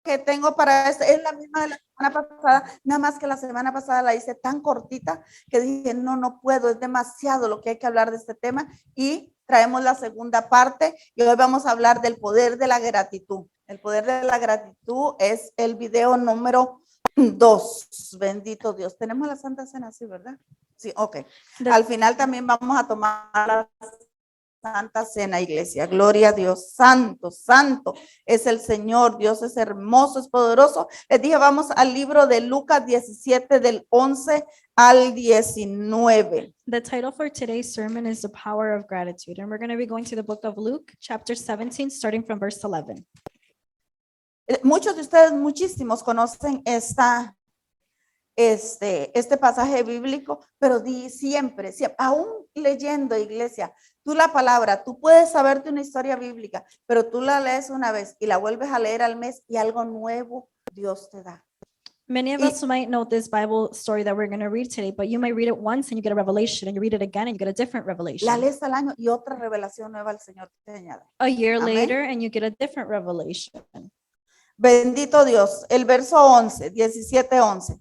Que tengo para esto es la misma de la semana pasada, nada más que la semana pasada la hice tan cortita que dije, no puedo, es demasiado lo que hay que hablar de este tema y traemos la segunda parte y hoy vamos a hablar del poder de la gratitud. El poder de la gratitud es el video número 2. Bendito Dios. Tenemos la Santa Cena, sí, ¿verdad? Sí, ok. Al final también vamos a tomar la Santa Cena, iglesia. Gloria a Dios. Santo, santo es el Señor. Dios es hermoso, es poderoso. Les dije, vamos al libro de Lucas 17 del 11 al 19. The title for today's sermon is The Power of Gratitude, and we're going to be going to the book of Luke, chapter 17, starting from verse 11. Muchos de ustedes, muchísimos, conocen este pasaje bíblico, pero siempre, aún leyendo, iglesia, tú la palabra, tú puedes saberte una historia bíblica, pero tú la lees una vez y la vuelves a leer al mes y algo nuevo Dios te da. Many of us might know this Bible story that we're going to read today, but you might read it once and you get a revelation, and you read it again and you get a different revelation. La lees al año y otra revelación nueva el Señor te añade. A year Amén. later and you get a different revelation. Bendito Dios. El verso 11, 17:11.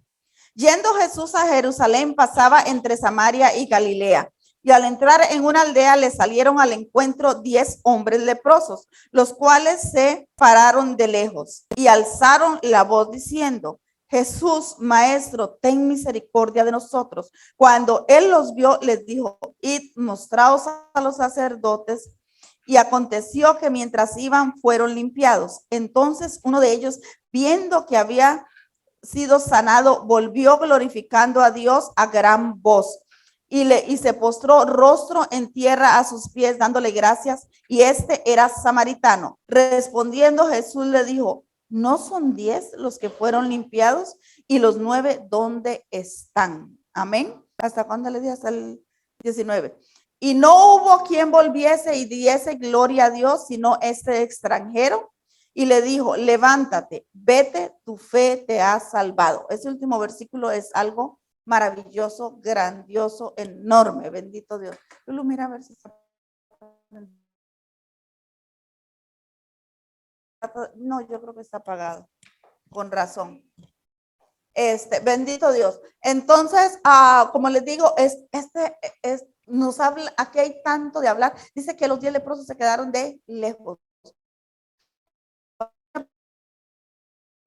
Yendo Jesús a Jerusalén, pasaba entre Samaria y Galilea. Y al entrar en una aldea le salieron al encuentro 10 hombres leprosos, los cuales se pararon de lejos y alzaron la voz diciendo: Jesús, Maestro, ten misericordia de nosotros. Cuando él los vio, les dijo: id, mostraos a los sacerdotes. Y aconteció que mientras iban, fueron limpiados. Entonces uno de ellos, viendo que había sido sanado, volvió glorificando a Dios a gran voz y se postró rostro en tierra a sus pies, dándole gracias, y este era samaritano. Respondiendo Jesús le dijo: ¿no son 10 los que fueron limpiados? Y los 9, ¿dónde están? Amén. ¿Hasta cuándo le dije? Hasta el 19. Y no hubo quien volviese y diese gloria a Dios, sino este extranjero. Y le dijo: levántate, vete, tu fe te ha salvado. Ese último versículo es algo maravilloso, grandioso, enorme. Bendito Dios. Lulu, mira a ver si está. No, yo creo que está apagado. Con razón. Bendito Dios. Entonces, como les digo, nos habla, aquí hay tanto de hablar. Dice que los 10 leprosos se quedaron de lejos.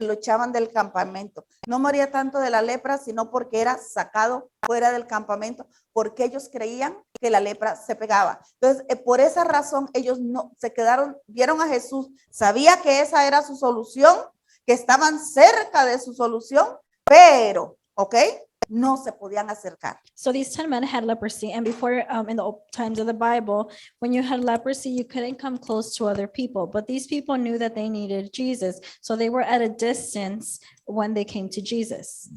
Lo echaban del campamento. No moría tanto de la lepra, sino porque era sacado fuera del campamento, porque ellos creían que la lepra se pegaba. Entonces, por esa razón, ellos no se quedaron, vieron a Jesús, sabía que esa era su solución, que estaban cerca de su solución, pero, ¿ok? No se podían acercar. So these 10 men had leprosy, and before in the old times of the Bible, when you had leprosy, you couldn't come close to other people, but these people knew that they needed Jesus, so they were at a distance when they came to Jesus.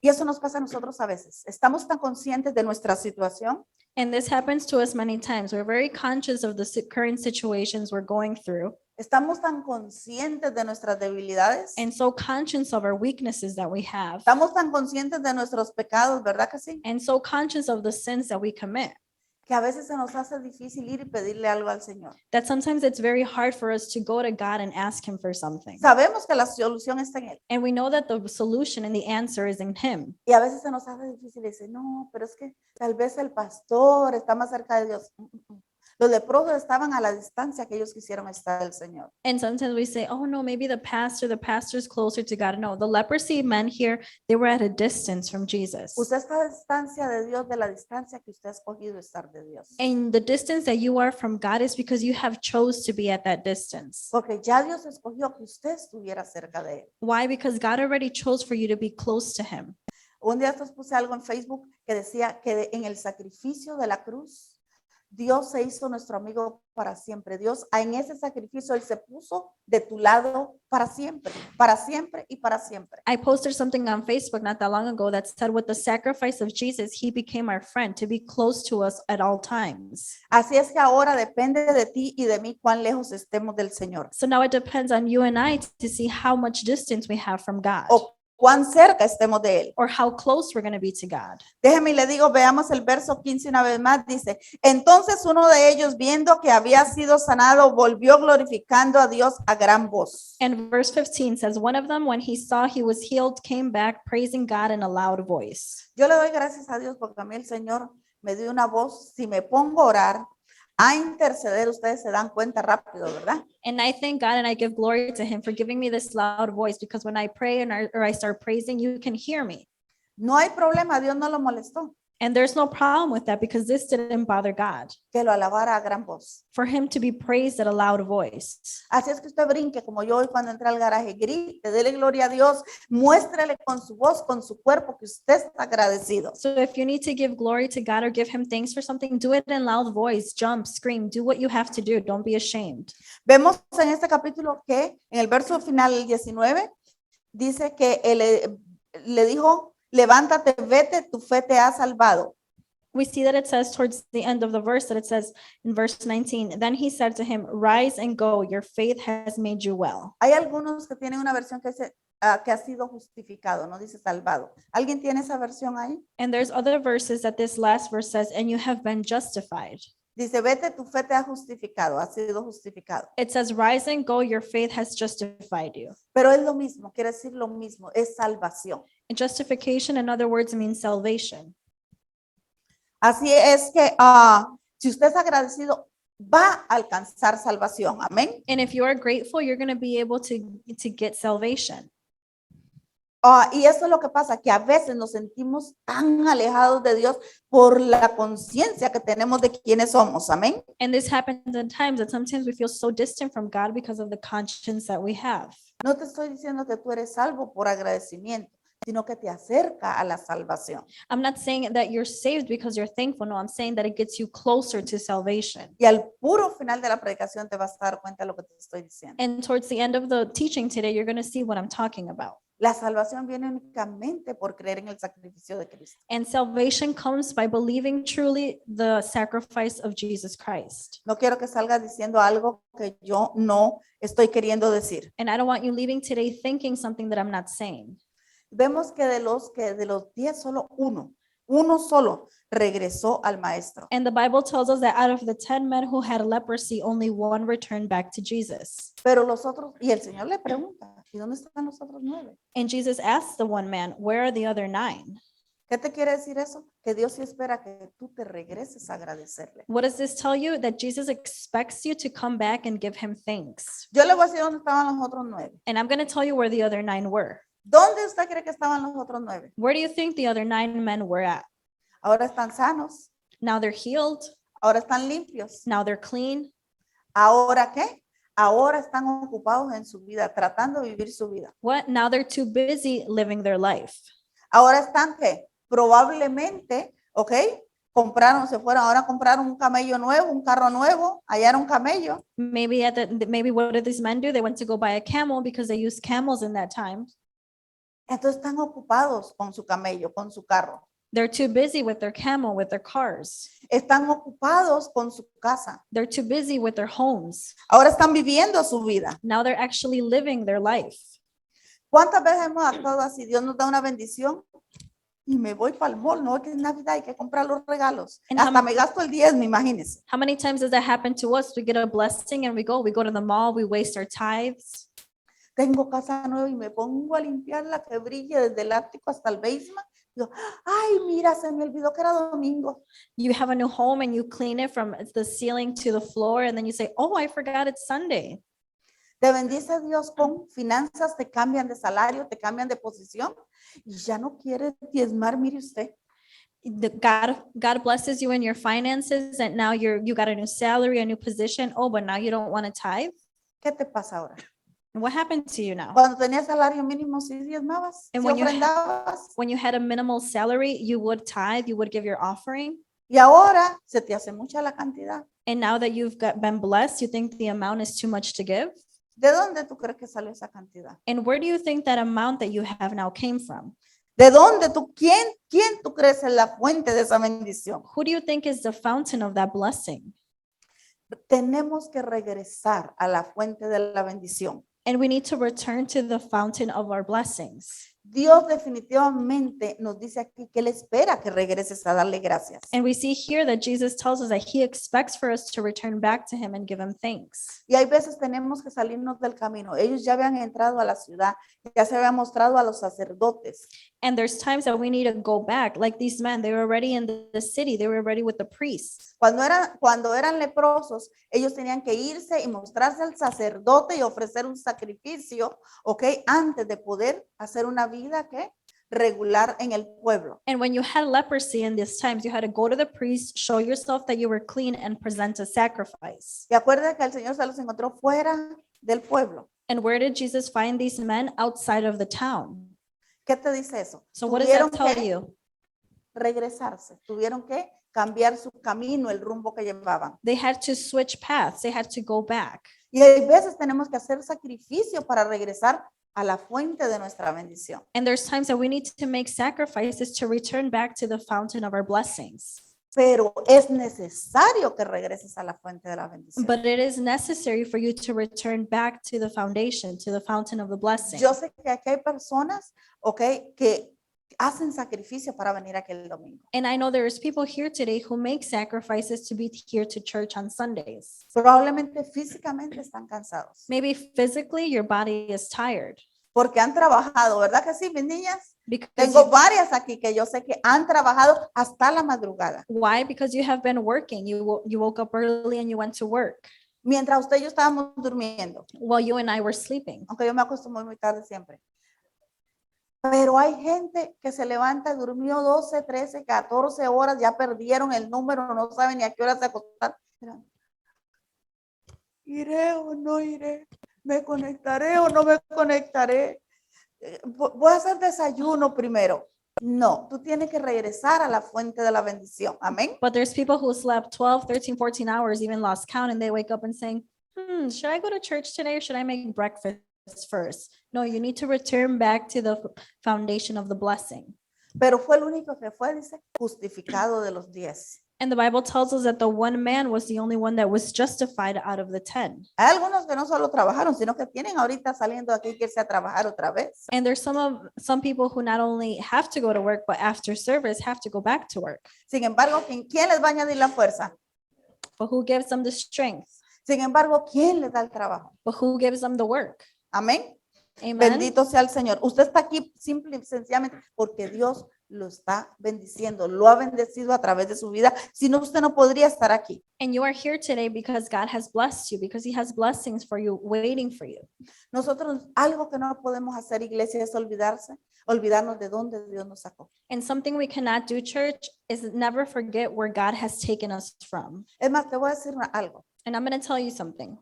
Y eso nos pasa a nosotros a veces. Estamos tan conscientes de nuestra situación. And this happens to us many times. We're very conscious of the current situations we're going through. Estamos tan conscientes de nuestras debilidades. And so conscious of our weaknesses that we have. Estamos tan conscientes de nuestros pecados, ¿verdad que sí? And so conscious of the sins that we commit. Que a veces se nos hace difícil ir y pedirle algo al Señor. That sometimes it's very hard for us to go to God and ask him for something. Sabemos que la solución está en Él. And we know that the solution and the answer is in him. Y a veces se nos hace difícil y dice, no, pero es que tal vez el pastor está más cerca de Dios. Los leprosos estaban a la distancia que ellos quisieron estar del Señor. And sometimes we say, oh no, maybe the pastor's closer to God. No, the leprosy men here, they were at a distance from Jesus. Usted está a distancia de Dios, de la distancia que usted ha escogido estar de Dios. And the distance that you are from God is because you have chose to be at that distance. Porque ya Dios escogió que usted estuviera cerca de Él. Why? Because God already chose for you to be close to him. Un día puse algo en Facebook que decía que en el sacrificio de la cruz, Dios se hizo nuestro amigo para siempre. Dios en ese sacrificio, Él se puso de tu lado para siempre y para siempre. I posted something on Facebook not that long ago that said with the sacrifice of Jesus, he became our friend to be close to us at all times. Así es que ahora depende de ti y de mí cuán lejos estemos del Señor. So now it depends on you and I to see how much distance we have from God. O cuán cerca estemos de él. or how close we're going to be to God. Déjeme y le digo, veamos el verso 15 una vez más, dice, entonces uno de ellos viendo que había sido sanado, volvió glorificando a Dios a gran voz. And verse 15 says, one of them, when he saw he was healed, came back praising God in a loud voice. Yo le doy gracias a Dios porque a mí el Señor me dio una voz. Si me pongo a orar, a interceder, ustedes se dan cuenta rápido, ¿verdad? And I thank God and I give glory to him for giving me this loud voice, because when I pray or I start praising, you can hear me. No hay problema, Dios no lo molestó And there's no problem with that, because this didn't bother God, que lo alabara a gran voz. for him to be praised at a loud voice. Así es que usted brinque como yo hoy cuando entré al garaje, grite, dele gloria a Dios, muéstrele con su voz, con su cuerpo que usted está agradecido. So if you need to give glory to God or give him thanks for something, do it in loud voice, jump, scream, do what you have to do. Don't be ashamed. Vemos en este capítulo que en el verso final, el 19, dice que él le dijo, levántate, vete, tu fe te ha salvado. We see that it says towards the end of the verse, that it says in verse 19, then he said to him, rise and go, your faith has made you well. Hay algunos que tienen una versión que dice que ha sido justificado, no dice salvado. ¿Alguien tiene esa versión ahí? And there's other verses that this last verse says, and you have been justified. Dice, vete, tu fe te ha justificado, ha sido justificado. It says, rise and go, your faith has justified you. Pero es lo mismo, quiere decir lo mismo, es salvación. And justification, in other words, means salvation. Así es que si usted es agradecido, va a alcanzar salvación. Amén. And if you are grateful, you're going to be able to get salvation. Y eso es lo que pasa, que a veces nos sentimos tan alejados de Dios por la conciencia que tenemos de quiénes somos. Amén. And this happens in times that sometimes we feel so distant from God because of the conscience that we have. No te estoy diciendo que tú eres salvo por agradecimiento, sino que te acerca a la salvación. I'm not saying that you're saved because you're thankful. No, I'm saying that it gets you closer to salvation. Y al puro final de la predicación te vas a dar cuenta de lo que te estoy diciendo. And towards the end of the teaching today, you're going to see what I'm talking about. La salvación viene únicamente por creer en el sacrificio de Cristo. And salvation comes by believing truly the sacrifice of Jesus Christ. No quiero que salgas diciendo algo que yo no estoy queriendo decir. And I don't want you leaving today thinking something that I'm not saying. Vemos que de los 10 solo uno solo regresó al maestro. And the Bible tells us that out of the 10 men who had leprosy, only one returned back to Jesus. Pero los otros, y el Señor le pregunta, ¿y dónde están los otros 9? And Jesus asked the one man, where are the other 9? ¿Qué te quiere decir eso? Que Dios sí espera que tú te regreses a agradecerle. What does this tell you? That Jesus expects you to come back and give him thanks. Yo le voy a decir dónde estaban los otros 9. And I'm going to tell you where the other 9 were. ¿Dónde usted cree que estaban los otros 9? Where do you think the other 9 men were at? Ahora están sanos, Now they're healed. ahora están limpios. Now they're clean. ¿Ahora qué? Ahora están ocupados en su vida, tratando de vivir su vida. What? Now they're too busy living their life. Ahora están ¿qué? Probablemente, ¿ok? Ahora compraron un camello nuevo, un carro nuevo, hallaron un camello. Maybe what did these men do? They went to go buy a camel because they used camels in that time. Entonces están ocupados con su camello, con su carro. They're too busy with their camel, with their cars. Están ocupados con su casa. They're too busy with their homes. Ahora están viviendo su vida. Now they're actually living their life. ¿Cuántas veces hemos actuado así? Dios nos da una bendición y me voy para el mall. No, que es Navidad, hay que comprar los regalos. And Hasta me gasto el 10, imagínense. How many times does that happen to us? We get a blessing and we go to the mall, we waste our tithes. Tengo casa nueva y me pongo a limpiarla que brille desde el ático hasta el basement. Digo, ay, mira, se me olvidó que era domingo. You have a new home and you clean it from the ceiling to the floor, and then you say, oh, I forgot it's Sunday. Te bendice Dios con finanzas, te cambian de salario, te cambian de posición y ya no quieres diezmar, mire usted. God blesses you in your finances, and now you got a new salary, a new position. Oh, but now you don't want to tithe. ¿Qué te pasa ahora? What happened to you now? Cuando tenías salario mínimo, sí diezmabas, And sí when you ofrendabas. When you had a minimal salary, you would tithe, you would give your offering. Y ahora se te hace mucha la cantidad. And now that been blessed, you think the amount is too much to give? ¿De dónde tú crees que sale esa cantidad? And where do you think that amount that you have now came from? ¿De dónde quién tú crees es la fuente de esa bendición? Who do you think is the fountain of that blessing? Tenemos que regresar a la fuente de la bendición. And we need to return to the fountain of our blessings. Dios definitivamente nos dice aquí que Él espera que regreses a darle gracias. And we see here that Jesus tells us that he expects for us to return back to him and give him thanks. Y hay veces tenemos que salirnos del camino. Ellos ya habían entrado a la ciudad, ya se habían mostrado a los sacerdotes. And there's times that we need to go back. Like these men, they were already in the city. They were already with the priests. Cuando eran leprosos, ellos tenían que irse y mostrarse al sacerdote y ofrecer un sacrificio, ¿ok? Antes de poder hacer una vida, ¿qué? Regular en el pueblo. And when you had leprosy in these times, you had to go to the priest, show yourself that you were clean, and present a sacrifice. Y acuérdense que el Señor se los encontró fuera del pueblo. And where did Jesus find these men? Outside of the town. ¿Qué te dice eso? So what does that Tuvieron tell que you? regresarse, tuvieron que cambiar su camino, el rumbo que llevaban. They had to switch paths. They had to go back. Y hay veces tenemos que hacer sacrificio para regresar a la fuente de nuestra bendición. And there's times that we need to make sacrifices to return back to the fountain of our blessings. Pero es necesario que regreses a la fuente de la bendición. But it is necessary for you to return back to the foundation, to the fountain of the blessing. Yo sé que aquí hay personas, ok, que hacen sacrificio para venir aquel domingo. And I know there's people here today who make sacrifices to be here to church on Sundays. Probablemente físicamente están cansados. Maybe physically your body is tired. Porque han trabajado, ¿verdad que sí, mis niñas? Because Tengo varias aquí que yo sé que han trabajado hasta la madrugada. why? Because you have been working. You woke up early and you went to work Mientras usted y yo estábamos durmiendo. while you and I were sleeping. Aunque yo me acuesto muy tarde siempre. Pero hay gente que se levanta, durmió 12, 13, 14 horas, ya perdieron el número, no saben ni a qué hora se acostar. ¿Iré o no iré? ¿Me conectaré o no me conectaré? Voy a hacer desayuno primero. No, tú tienes que regresar a la fuente de la bendición. Amén. But there's people who slept 12, 13, 14 hours, even lost count, and they wake up and saying, should I go to church today or should I make breakfast first? No, you need to return back to the foundation of the blessing. Pero fue el único que fue, dice, justificado de los 10. And the Bible tells us that the one man was the only one that was justified out of the 10. Hay algunos que no solo trabajaron, sino que tienen ahorita saliendo aquí que irse a trabajar otra vez. And there's some people who not only have to go to work, but after service have to go back to work. Sin embargo, ¿quién les va a añadir la fuerza? But who gives them the strength? Sin embargo, ¿quién les da el trabajo? But who gives them the work? Amén. Amen. Bendito sea el Señor. Usted está aquí simple y sencillamente porque Dios lo está bendiciendo, lo ha bendecido a través de su vida. Si no, usted no podría estar aquí. And you are here today because God has blessed you, because he has blessings for you, waiting for you. Nosotros, algo que no podemos hacer, iglesia, es olvidarnos de dónde Dios nos sacó. And something we cannot do, church, is never forget where God has taken us from. Es más, te voy a decir algo. And I'm going to tell you something.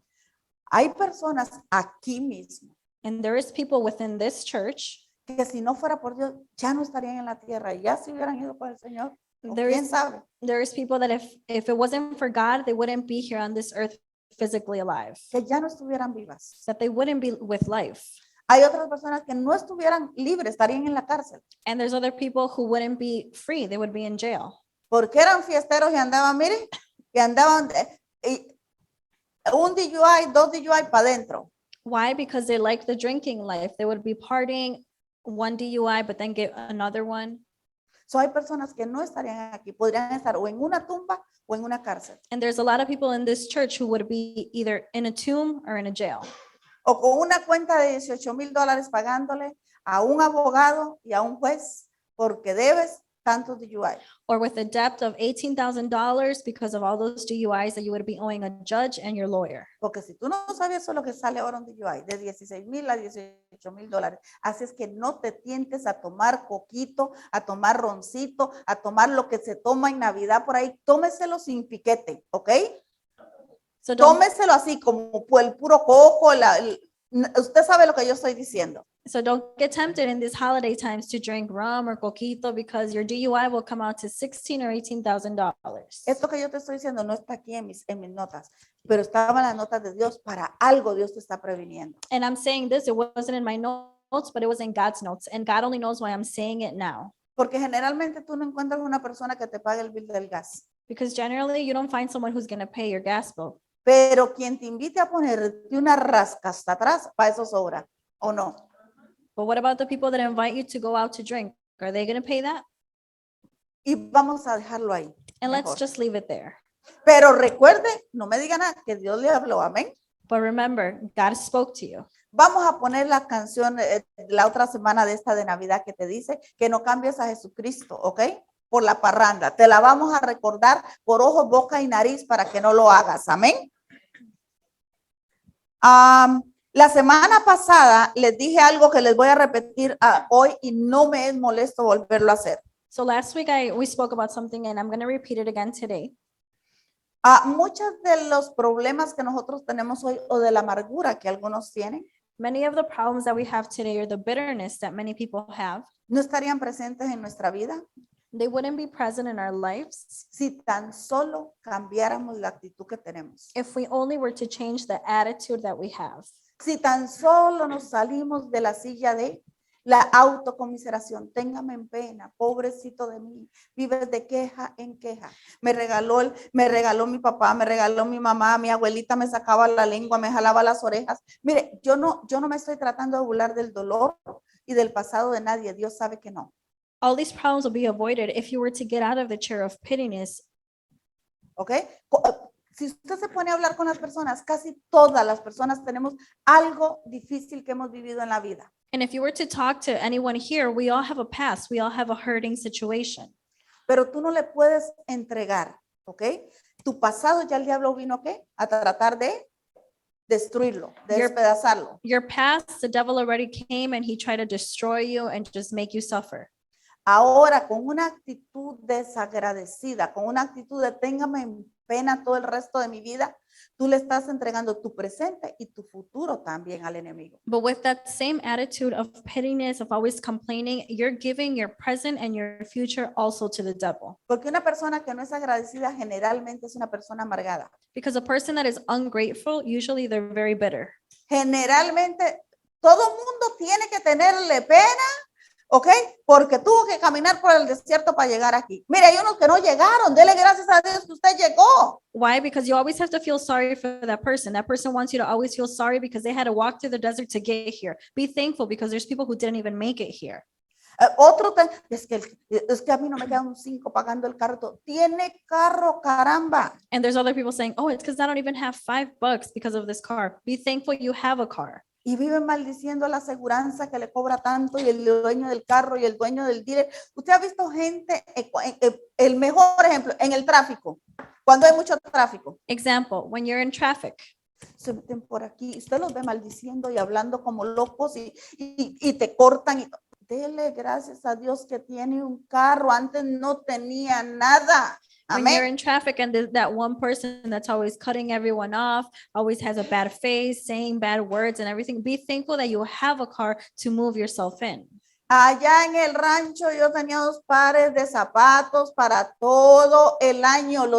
Hay personas aquí mismo And there is people within this church. que si no fuera por Dios, ya no estarían en la tierra, ya se hubieran ido con el Señor. O There ¿quién is, sabe? there is people that if it wasn't for God, they wouldn't be here on this earth physically alive, Que ya no estuvieran vivas. that they wouldn't be with life. Hay otras personas que no estuvieran libres, estarían en la cárcel. And there's other people who wouldn't be free. They would be in jail. Porque eran fiesteros y andaban, mire, y andaban un DUI, 2 DUI para adentro. Why? Because they like the drinking life. They would be partying, one DUI, but then get another one. So hay personas que no estarían aquí, podrían estar o en una tumba o en una cárcel. And there's a lot of people in this church who would be either in a tomb or in a jail. O con una cuenta de $18,000 pagándole a un abogado y a un juez porque debes tantos DUI. Or with a debt of $18,000 because of all those DUIs that you would be owing a judge and your lawyer. Porque si tú no sabías eso, lo que sale ahora un DUI de $16,000 a $18,000. Así es que no te tientes a tomar coquito, a tomar roncito, a tomar lo que se toma en Navidad por ahí. Tómeselo sin piquete, ¿ok? So don't, Tómeselo así como el puro coco. Usted sabe lo que yo estoy diciendo. so don't get tempted in these holiday times to drink rum or coquito because your DUI will come out to $16,000 or $18,000. Esto que yo te estoy diciendo no está aquí en mis notas, pero estaba en las notas de Dios. Para algo Dios te está previniendo. And I'm saying this, it wasn't in my notes, but it was in God's notes. And God only knows why I'm saying it now. Porque generalmente tú no encuentras una persona que te pague el bill del gas. Because generally you don't find someone who's going to pay your gas bill. Pero quien te invite a ponerte una rasca hasta atrás, para eso sobra, ¿o no? But what about the people that invite you to go out to drink? Are they going to pay that? Y vamos a dejarlo ahí. And let's mejor. just leave it there. Pero recuerde, no me diga nada, que Dios le habló, amén. But remember, God spoke to you. Vamos a poner la canción la otra semana de esta de Navidad que te dice que no cambies a Jesucristo, ¿ok? Por la parranda. Te la vamos a recordar por ojos, boca y nariz para que no lo hagas, amén. La semana pasada les dije algo que les voy a repetir hoy y no me es molesto volverlo a hacer. So last week we spoke about something and I'm going to repeat it again today. Muchos de los problemas que nosotros tenemos hoy o de la amargura que algunos tienen, Many of the problems that we have today or the bitterness that many people have, no estarían presentes en nuestra vida they wouldn't be present in our lives si tan solo cambiáramos la actitud que tenemos. if we only were to change the attitude that we have. Si tan solo nos salimos de la silla de la autocomiseración, téngame en pena, pobrecito de mí, vives de queja en queja. Me regaló mi papá, me regaló mi mamá, mi abuelita me sacaba la lengua, me jalaba las orejas. Mire, yo no me estoy tratando de burlar del dolor y del pasado de nadie, Dios sabe que no. All these problems will be avoided if you were to get out of the chair of pittiness. ¿Ok? Si usted se pone a hablar con las personas, casi todas las personas tenemos algo difícil que hemos vivido en la vida. And if you were to talk to anyone here, we all have a past. We all have a hurting situation. Pero tú no le puedes entregar, ¿ok? Tu pasado ya el diablo vino, ¿qué? A tratar de destruirlo, de despedazarlo. Your past, the devil already came and he tried to destroy you and just make you suffer. Ahora, con una actitud desagradecida, con una actitud de téngame en pena todo el resto de mi vida, tú le estás entregando tu presente y tu futuro también al enemigo. But with that same attitude of pettiness, of always complaining, you're giving your present and your future also to the devil. Porque una persona que no es agradecida generalmente es una persona amargada. Because a person that is ungrateful, usually they're very bitter. Generalmente todo mundo tiene que tenerle pena, ¿ok? Porque tuvo que caminar por el desierto para llegar aquí. Mire, hay unos que no llegaron. Dele gracias a Dios que usted llegó. Why? Because you always have to feel sorry for that person. That person wants you to always feel sorry because they had to walk through the desert to get here. Be thankful because there's people who didn't even make it here. Es que a mí no me quedan 5 pagando el carro. Tiene carro, caramba. And there's other people saying, oh, it's because I don't even have $5 because of this car. Be thankful you have a car. Y viven maldiciendo la aseguranza que le cobra tanto y el dueño del carro y el dueño del dealer. Usted ha visto gente, el mejor ejemplo, en el tráfico, cuando hay mucho tráfico. Example, when you're in traffic. Se meten por aquí, usted los ve maldiciendo y hablando como locos y te cortan. Dele gracias a Dios que tiene un carro, antes no tenía nada. When you're in traffic and that one person that's always cutting everyone off, always has a bad face, saying bad words and everything, be thankful that you have a car to move yourself in. Allá en el rancho yo tenía 2 pares de zapatos para todo el año,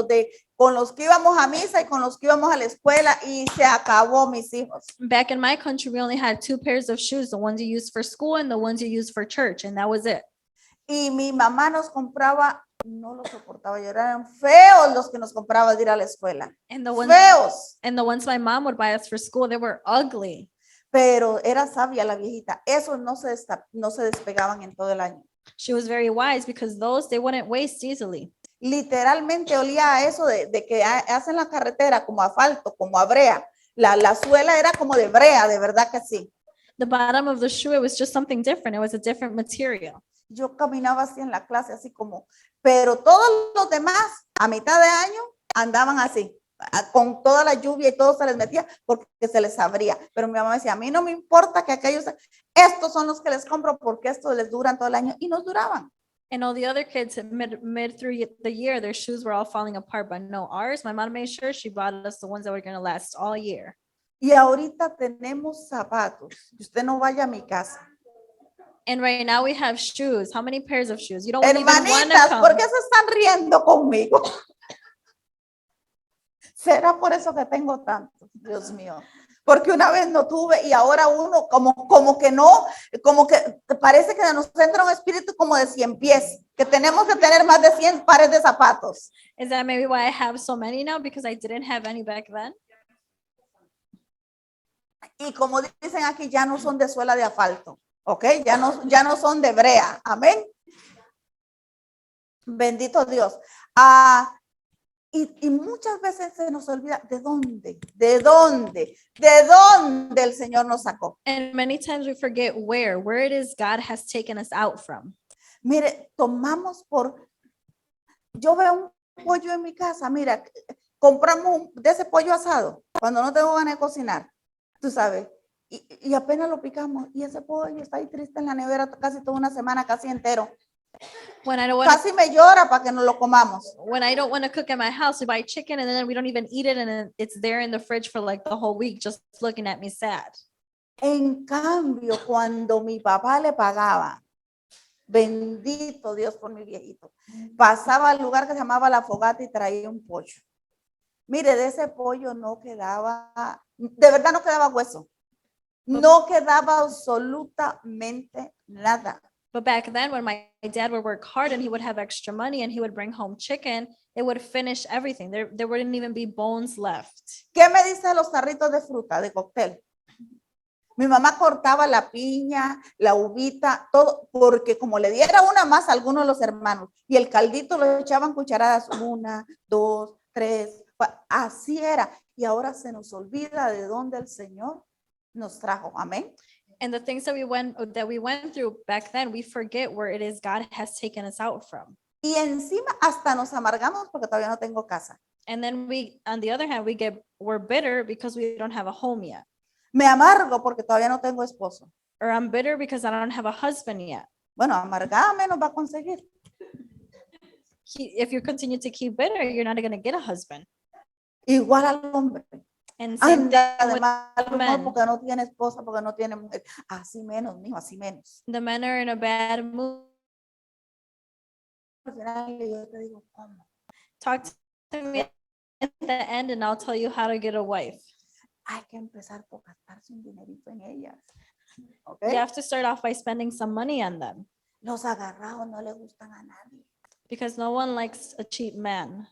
con los que íbamos a misa y con los que íbamos a la escuela y se acabó, mis hijos. Back in my country, we only had 2 pairs of shoes, the ones you use for school and the ones you use for church, and that was it. Y mi mamá nos compraba, no lo soportaba, yo eran feos los que nos compraba de ir a la escuela. And the ones, Feos. and the ones my mom would buy us for school, they were ugly. Pero era sabia la viejita. Esos no se despegaban en todo el año. She was very wise because those, they wouldn't waste easily. Literalmente olía a eso de que hacen la carretera como asfalto, como a brea. La suela era como de brea, de verdad que sí. The bottom of the shoe, it was just something different. It was a different material. Yo caminaba así en la clase, así como, pero todos los demás a mitad de año andaban así, con toda la lluvia y todo se les metía porque se les abría. Pero mi mamá decía, a mí no me importa que aquellos, estos son los que les compro porque estos les duran todo el año y nos duraban. And all the other kids mid through the year, their shoes were all falling apart, but no, ours, my mom made sure she bought us the ones that were going to last all year. Y ahorita tenemos zapatos. Usted no vaya a mi casa. And right now we have shoes. How many pairs of shoes? You don't even want to Hermanitas, come. ¿por qué se están riendo conmigo? ¿Será por eso que tengo tanto? Dios mío. Porque una vez no tuve y ahora uno como que no, como que parece que nos entra un espíritu como de 100 pies, que tenemos que tener más de 100 pares de zapatos. Is that maybe why I have so many now? Because I didn't have any back then? Y como dicen aquí, ya no son de suela de asfalto. ¿Ok? Ya no son de brea. Amén. Bendito Dios. Y muchas veces se nos olvida de dónde el Señor nos sacó. And many times we forget where it is God has taken us out from. Mire, yo veo un pollo en mi casa, mira, compramos de ese pollo asado, cuando no tengo ganas de cocinar, tú sabes, y apenas lo picamos, y ese pollo está ahí triste en la nevera casi toda una semana, casi entero. When I don't Casi me llora para que no lo comamos. want to cook at my house, we buy chicken and then we don't even eat it, and then it's there in the fridge for like the whole week, just looking at me sad. En cambio, cuando mi papá le pagaba, bendito Dios por mi viejito, pasaba al lugar que se llamaba La Fogata y traía un pollo. Mire, de ese pollo no quedaba, de verdad no quedaba hueso. No quedaba absolutamente nada. But back then, when my dad would work hard and he would have extra money and he would bring home chicken, it would finish everything. There wouldn't even be bones left. ¿Qué me dice de los tarritos de fruta, de cóctel? Mi mamá cortaba la piña, la uvita, todo, porque como le diera una más a algunos de los hermanos, y el caldito lo echaban cucharadas, 1, 2, 3, así era. Y ahora se nos olvida de dónde el Señor nos trajo. Amén. And the things that we went through back then, we forget where it is God has taken us out from. Y encima hasta nos amargamos porque todavía no tengo casa. And then on the other hand, we're bitter because we don't have a home yet. Me amargo porque todavía no tengo esposo. Or I'm bitter because I don't have a husband yet. Bueno, amargada menos va a conseguir. If you continue to keep bitter, you're not going to get a husband. Igual al hombre. And same Anda thing de with mal humor men. porque no tiene esposa, porque no tiene mujer. Así menos, mijo, así menos. The men are in a bad mood. Al final yo te digo, ¿cómo? Talk to me at the end and I'll tell you how to get a wife. Hay que empezar por gastarse un dinerito en ellas. ¿Ok? You have to start off by spending some money on them Los agarrados no le gustan a nadie. because no one likes a cheap man.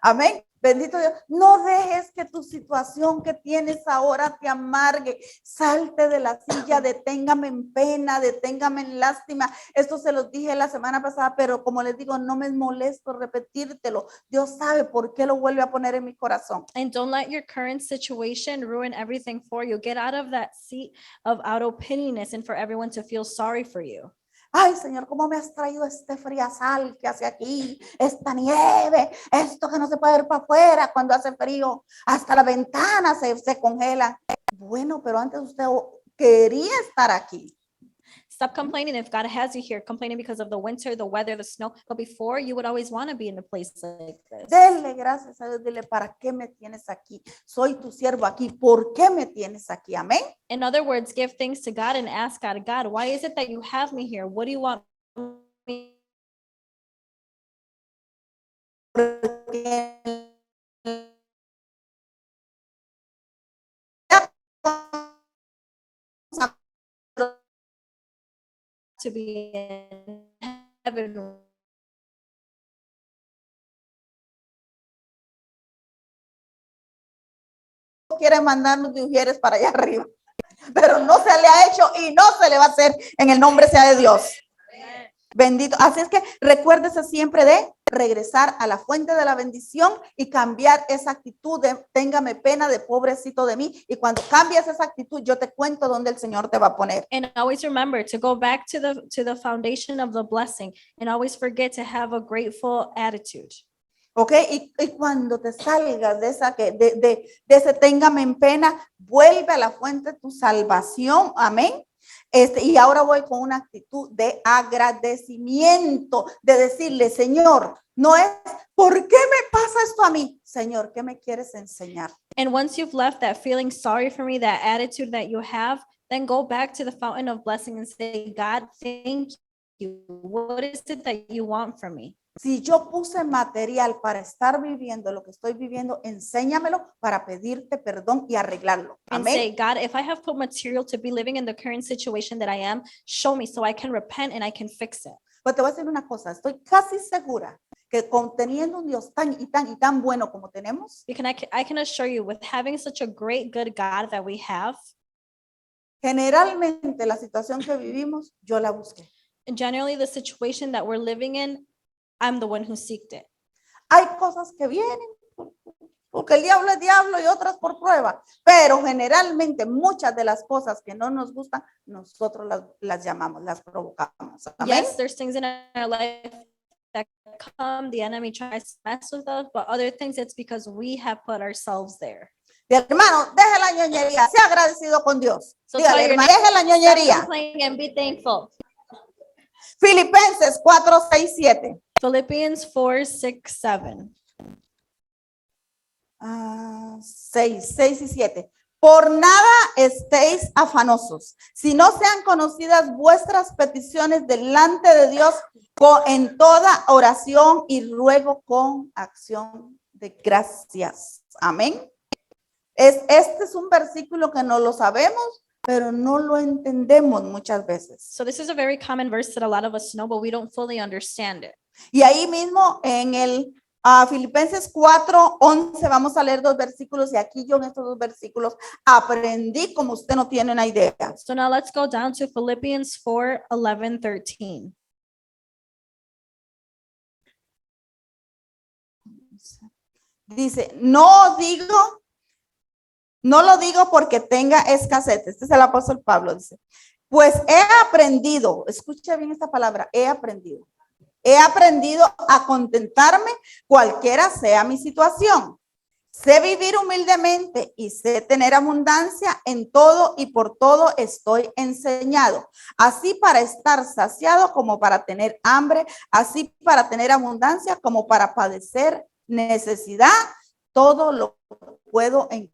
Amén. Bendito Dios. No dejes que tu situación que tienes ahora te amargue. Salte de la silla, deténgame en pena, deténgame en lástima. Esto se los dije la semana pasada, pero como les digo, no me molesto repetírtelo. Dios sabe por qué lo vuelve a poner en mi corazón. And don't let your current situation ruin everything for you. Get out of that seat of auto-pityness and for everyone to feel sorry for you. Ay, Señor, ¿cómo me has traído este friazal que hace aquí? Esta nieve, esto que no se puede ver para afuera cuando hace frío. Hasta la ventana se congela. Bueno, pero antes usted quería estar aquí. Stop complaining if God has you here, complaining because of the winter, the weather, the snow. But before, you would always want to be in a place like this. Denle gracias a Dios, dile, ¿para qué me tienes aquí? Soy tu siervo aquí, ¿por qué me tienes aquí? Amén. In other words, give thanks to God and ask God, God, why is it that you have me here? What do you want me? To be in heaven. Quiere mandarnos de ujieres para allá arriba, pero no se le ha hecho y no se le va a hacer en el nombre sea de Dios. Bendito. Así es que recuérdese siempre de regresar a la fuente de la bendición y cambiar esa actitud de téngame pena de pobrecito de mí. Y cuando cambias esa actitud, yo te cuento dónde el Señor te va a poner. And always remember to go back to the foundation of the blessing and always forget to have a grateful attitude. ¿Ok? Y cuando te salgas de esa de ese téngame en pena, vuelve a la fuente de tu salvación. Amén. Y ahora voy con una actitud de agradecimiento, de decirle, Señor, no es, ¿por qué me pasa esto a mí? Señor, ¿qué me quieres enseñar? And once you've left that feeling sorry for me, that attitude that you have, then go back to the fountain of blessing and say, God, thank you. What is it that you want from me? Si yo puse material para estar viviendo lo que estoy viviendo, enséñamelo para pedirte perdón y arreglarlo. And say, Amén. God, if I have put material to be living in the current situation that I am, show me so I can repent and I can fix it. Pues te voy a decir una cosa, estoy casi segura que teniendo un Dios tan bueno como tenemos, Because I can assure you, with having such a great, good God that we have, Generalmente la situación que vivimos, yo la busqué. And generally, the situation that we're living in, I'm the one who seeked it. Hay cosas que vienen porque el diablo es diablo y otras por prueba, pero generalmente muchas de las cosas que no nos gustan, nosotros las llamamos, las provocamos. Amén. Yes, there's things in our life that come, the enemy tries to mess with us, but other things it's because we have put ourselves there. Y hermano, deje la ñoñería, sea agradecido con Dios. So Dígale, tell your hermano, deje la neighbor, stop ñoñería. complaining and be thankful. Filipenses 4, 6, 7. Philippians 4, 6, 7. 6 y 7. Por nada estéis afanosos, si no sean conocidas vuestras peticiones delante de Dios en toda oración y ruego con acción de gracias. Amén. Este es un versículo que no lo sabemos, pero no lo entendemos muchas veces. So this is a very common verse that a lot of us know, but we don't fully understand it. Y ahí mismo en el Filipenses 4, 11 vamos a leer 2 versículos y aquí yo en estos 2 versículos aprendí como usted no tiene una idea. So now let's go down to Philippians 4, 11, 13. Dice, no lo digo porque tenga escasez. Este es el apóstol Pablo, dice. Pues he aprendido, escucha bien esta palabra, he aprendido a contentarme cualquiera sea mi situación. Sé vivir humildemente y sé tener abundancia en todo y por todo estoy enseñado. Así para estar saciado como para tener hambre, así para tener abundancia como para padecer necesidad. Todo lo puedo en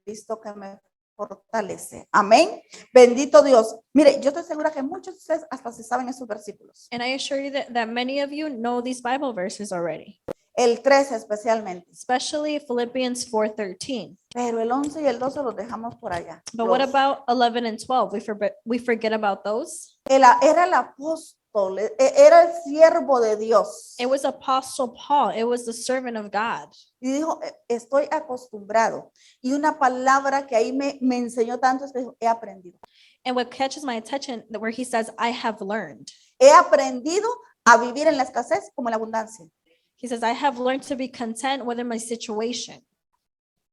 Cristo que me fortalece. Amén. Bendito Dios. Mire, yo estoy segura que muchos de ustedes hasta se saben esos versículos. And I assure you that many of you know these Bible verses already, El 13 especialmente. especially Philippians 4:13. Pero el 11 y el 12 los dejamos por allá. But what about 11 and 12? We forget about those. Era el apóstol, era el siervo de Dios. It was Apostle Paul. It was the servant of God. Y dijo, estoy acostumbrado. Y una palabra que ahí me enseñó tanto es que dijo, he aprendido. And what catches my attention where he says, I have learned. He aprendido a vivir en la escasez como en la abundancia. He says, I have learned to be content within my situation.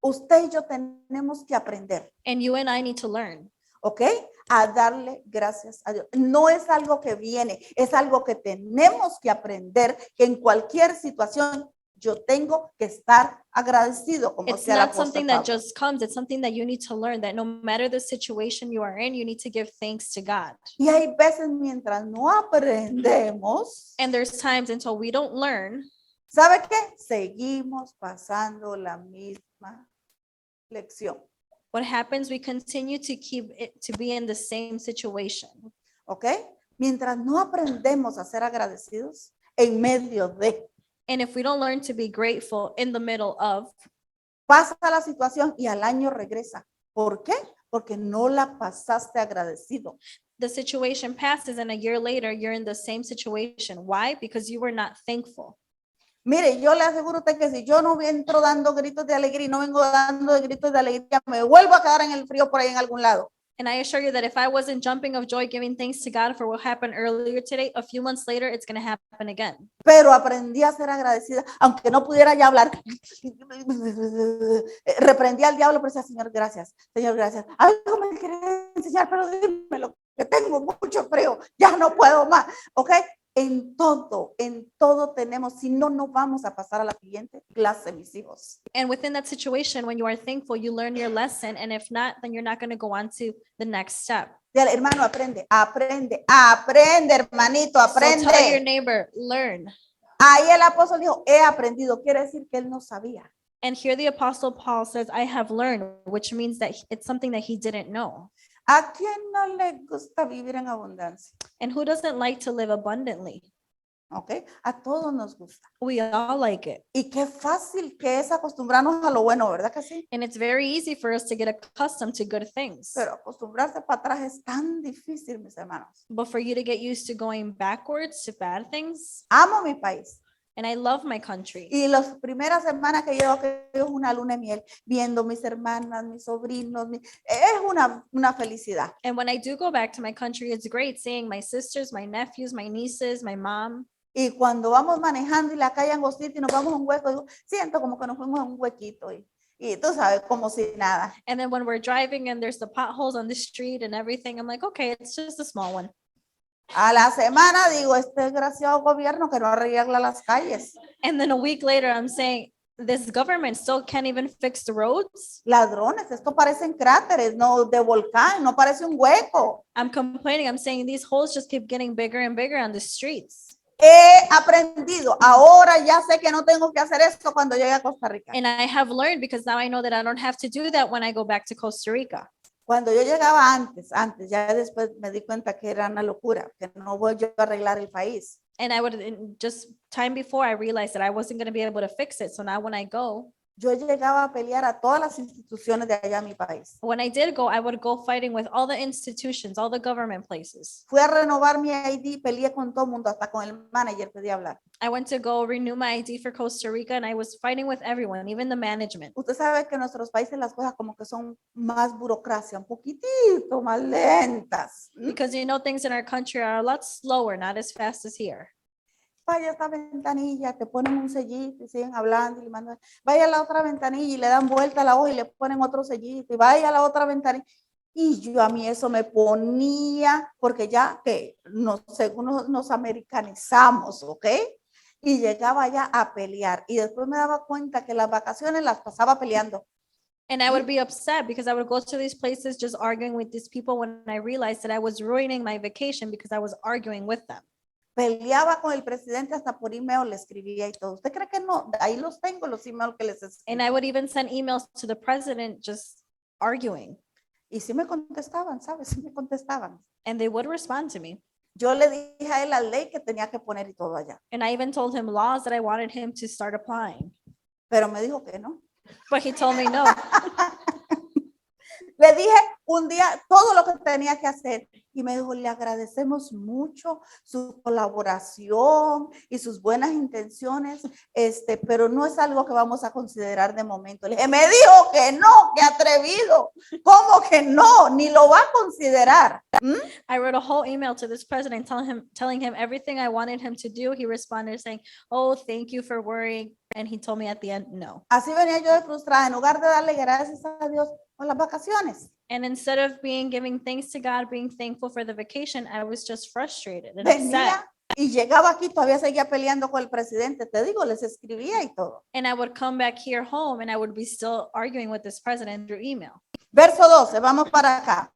Usted y yo tenemos que aprender, And you and I need to learn. ¿ok? A darle gracias a Dios. No es algo que viene, es algo que tenemos que aprender, que en cualquier situación yo tengo que estar agradecido, como It's decía el not apóstol something that Pablo. just comes. It's something that you need to learn, that no matter the situation you are in, you need to give thanks to God. Y hay veces mientras no aprendemos, And there's times until we don't learn, ¿sabe qué? Seguimos pasando la misma lección, what happens, we continue to keep it to be in the same situation. ¿ok? Mientras no aprendemos a ser agradecidos en medio de, And if we don't learn to be grateful in the middle of, pasa la situación y al año regresa. ¿Por qué? Porque no la pasaste agradecido. the situation passes and a year later, you're in the same situation. Why? Because you were not thankful. Mire, yo le aseguro a usted que si yo no entro dando gritos de alegría y no vengo dando gritos de alegría, me vuelvo a quedar en el frío por ahí en algún lado. And I assure you that if I wasn't jumping of joy, giving thanks to God for what happened earlier today, a few months later, it's going to happen again. Pero aprendí a ser agradecida, aunque no pudiera ya hablar. Reprendí al diablo, pero decía, Señor, gracias. Señor, gracias. Algo me quiere enseñar, pero dímelo, que tengo mucho frío, ya no puedo más. ¿Ok? En todo tenemos, si no, no vamos a pasar a la siguiente clase, mis hijos. And within that situation, when you are thankful, you learn your lesson. And if not, then you're not going to go on to the next step. Dígale, hermano, aprende, hermanito, So tell your aprende. neighbor, learn. Ahí el apóstol dijo, he aprendido, quiere decir que él no sabía. And here the Apostle Paul says, I have learned, which means that it's something that he didn't know. ¿A quién no le gusta vivir en abundancia? And who doesn't like to live abundantly? ¿Ok? A todos nos gusta. We all like it. Y qué fácil que es acostumbrarnos a lo bueno, ¿verdad que sí? And it's very easy for us to get accustomed to good things. Pero acostumbrarse para atrás es tan difícil, mis hermanos. But for you to get used to going backwards to bad things, Amo mi país. And I love my country. Y las primeras semanas que llevo aquí es una luna de miel, viendo mis hermanas, mis sobrinos, es una felicidad. And when I do go back to my country, it's great seeing my sisters, my nephews, my nieces, my mom. Y cuando vamos manejando y la calle angostita y nos vamos a un hueco, digo, siento como que nos fuimos a un huequito y tú sabes, como si nada. And then when we're driving and there's the potholes on the street and everything, I'm like, okay, it's just a small one. A la semana digo, este desgraciado gobierno que no arregla las calles. And then a week later, I'm saying, this government still can't even fix the roads. Ladrones, esto parecen cráteres, no de volcán, no parece un hueco. I'm complaining. I'm saying these holes just keep getting bigger and bigger on the streets. He aprendido, ahora ya sé que no tengo que hacer esto cuando llegue a Costa Rica. And I have learned because now I know that I don't have to do that when I go back to Costa Rica. Cuando yo llegaba antes, ya después me di cuenta que era una locura, que no voy yo a arreglar el país. And I would just time before I realized that I wasn't going to be able to fix it. So now when I go, Yo llegaba a pelear a todas las instituciones de allá en mi país. when I did go, I would go fighting with all the institutions, all the government places. Fui a renovar mi ID, peleé con todo el mundo, hasta con el manager pedí hablar. I went to go renew my ID for Costa Rica and I was fighting with everyone, even the management. Usted sabe que en nuestros países las cosas como que son más burocracia, un poquitito más lentas. Because you know things in our country are a lot slower, not as fast as here. Vaya a esta ventanilla, te ponen un sellito y siguen hablando y le mandan. Vaya a la otra ventanilla y le dan vuelta a la hoja y le ponen otro sellito y vaya a la otra ventanilla. Y yo a mí eso me ponía, porque ya que según nos americanizamos, ¿ok? Y llegaba ya a pelear y después me daba cuenta que las vacaciones las pasaba peleando. And I would be upset because I would go to these places just arguing with these people when I realized that I was ruining my vacation because I was arguing with them. Peleaba con el presidente hasta por email, le escribía y todo. ¿Usted cree que no? Ahí los tengo, los emails que les escribí. And I would even send emails to the president just arguing. Y sí me contestaban, ¿sabes? Sí me contestaban. And they would respond to me. Yo le dije a él la ley que tenía que poner y todo allá. And I even told him laws that I wanted him to start applying. Pero me dijo que no. But he told me no. Le dije un día todo lo que tenía que hacer y me dijo, le agradecemos mucho su colaboración y sus buenas intenciones, pero no es algo que vamos a considerar de momento. Le dije, me dijo que no, que atrevido. ¿Cómo que no? Ni lo va a considerar. I wrote a whole email to this president telling him everything I wanted him to do. He responded saying, oh, thank you for worrying. And he told me at the end, no. Así venía yo de frustrada, en lugar de darle gracias a Dios por las vacaciones. And instead of giving thanks to God, being thankful for the vacation, I was just frustrated and upset. Venía y llegaba aquí, todavía seguía peleando con el presidente. Te digo, les escribía y todo. And I would come back here home and I would be still arguing with this president through email. Verso 12, vamos para acá.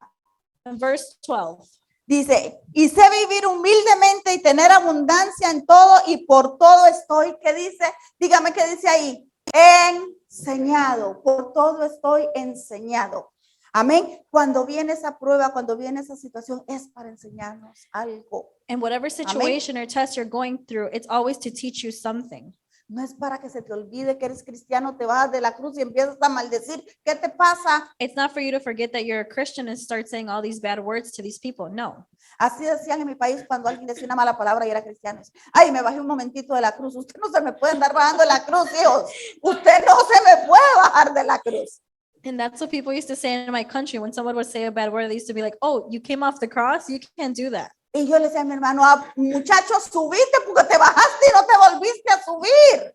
And verse 12. Dice, y sé vivir humildemente y tener abundancia en todo y por todo estoy. ¿Qué dice? Dígame qué dice ahí. Enseñado, por todo estoy enseñado. Amén. Cuando viene esa prueba, cuando viene esa situación, es para enseñarnos algo. And whatever situation or test you're going through, it's always to teach you something. No es para que se te olvide que eres cristiano, te bajas de la cruz y empiezas a maldecir. ¿Qué te pasa? It's not for you to forget that you're a Christian and start saying all these bad words to these people. No. Así decían en mi país cuando alguien decía una mala palabra y era cristiano. Ay, me bajé un momentito de la cruz. Usted no se me puede andar bajando de la cruz, hijos. Usted no se me puede bajar de la cruz. And that's what people used to say in my country. When someone would say a bad word, they used to be like, oh, you came off the cross? You can't do that. Y yo le decía a mi hermano, muchachos, subiste porque te bajaste y no te volviste a subir.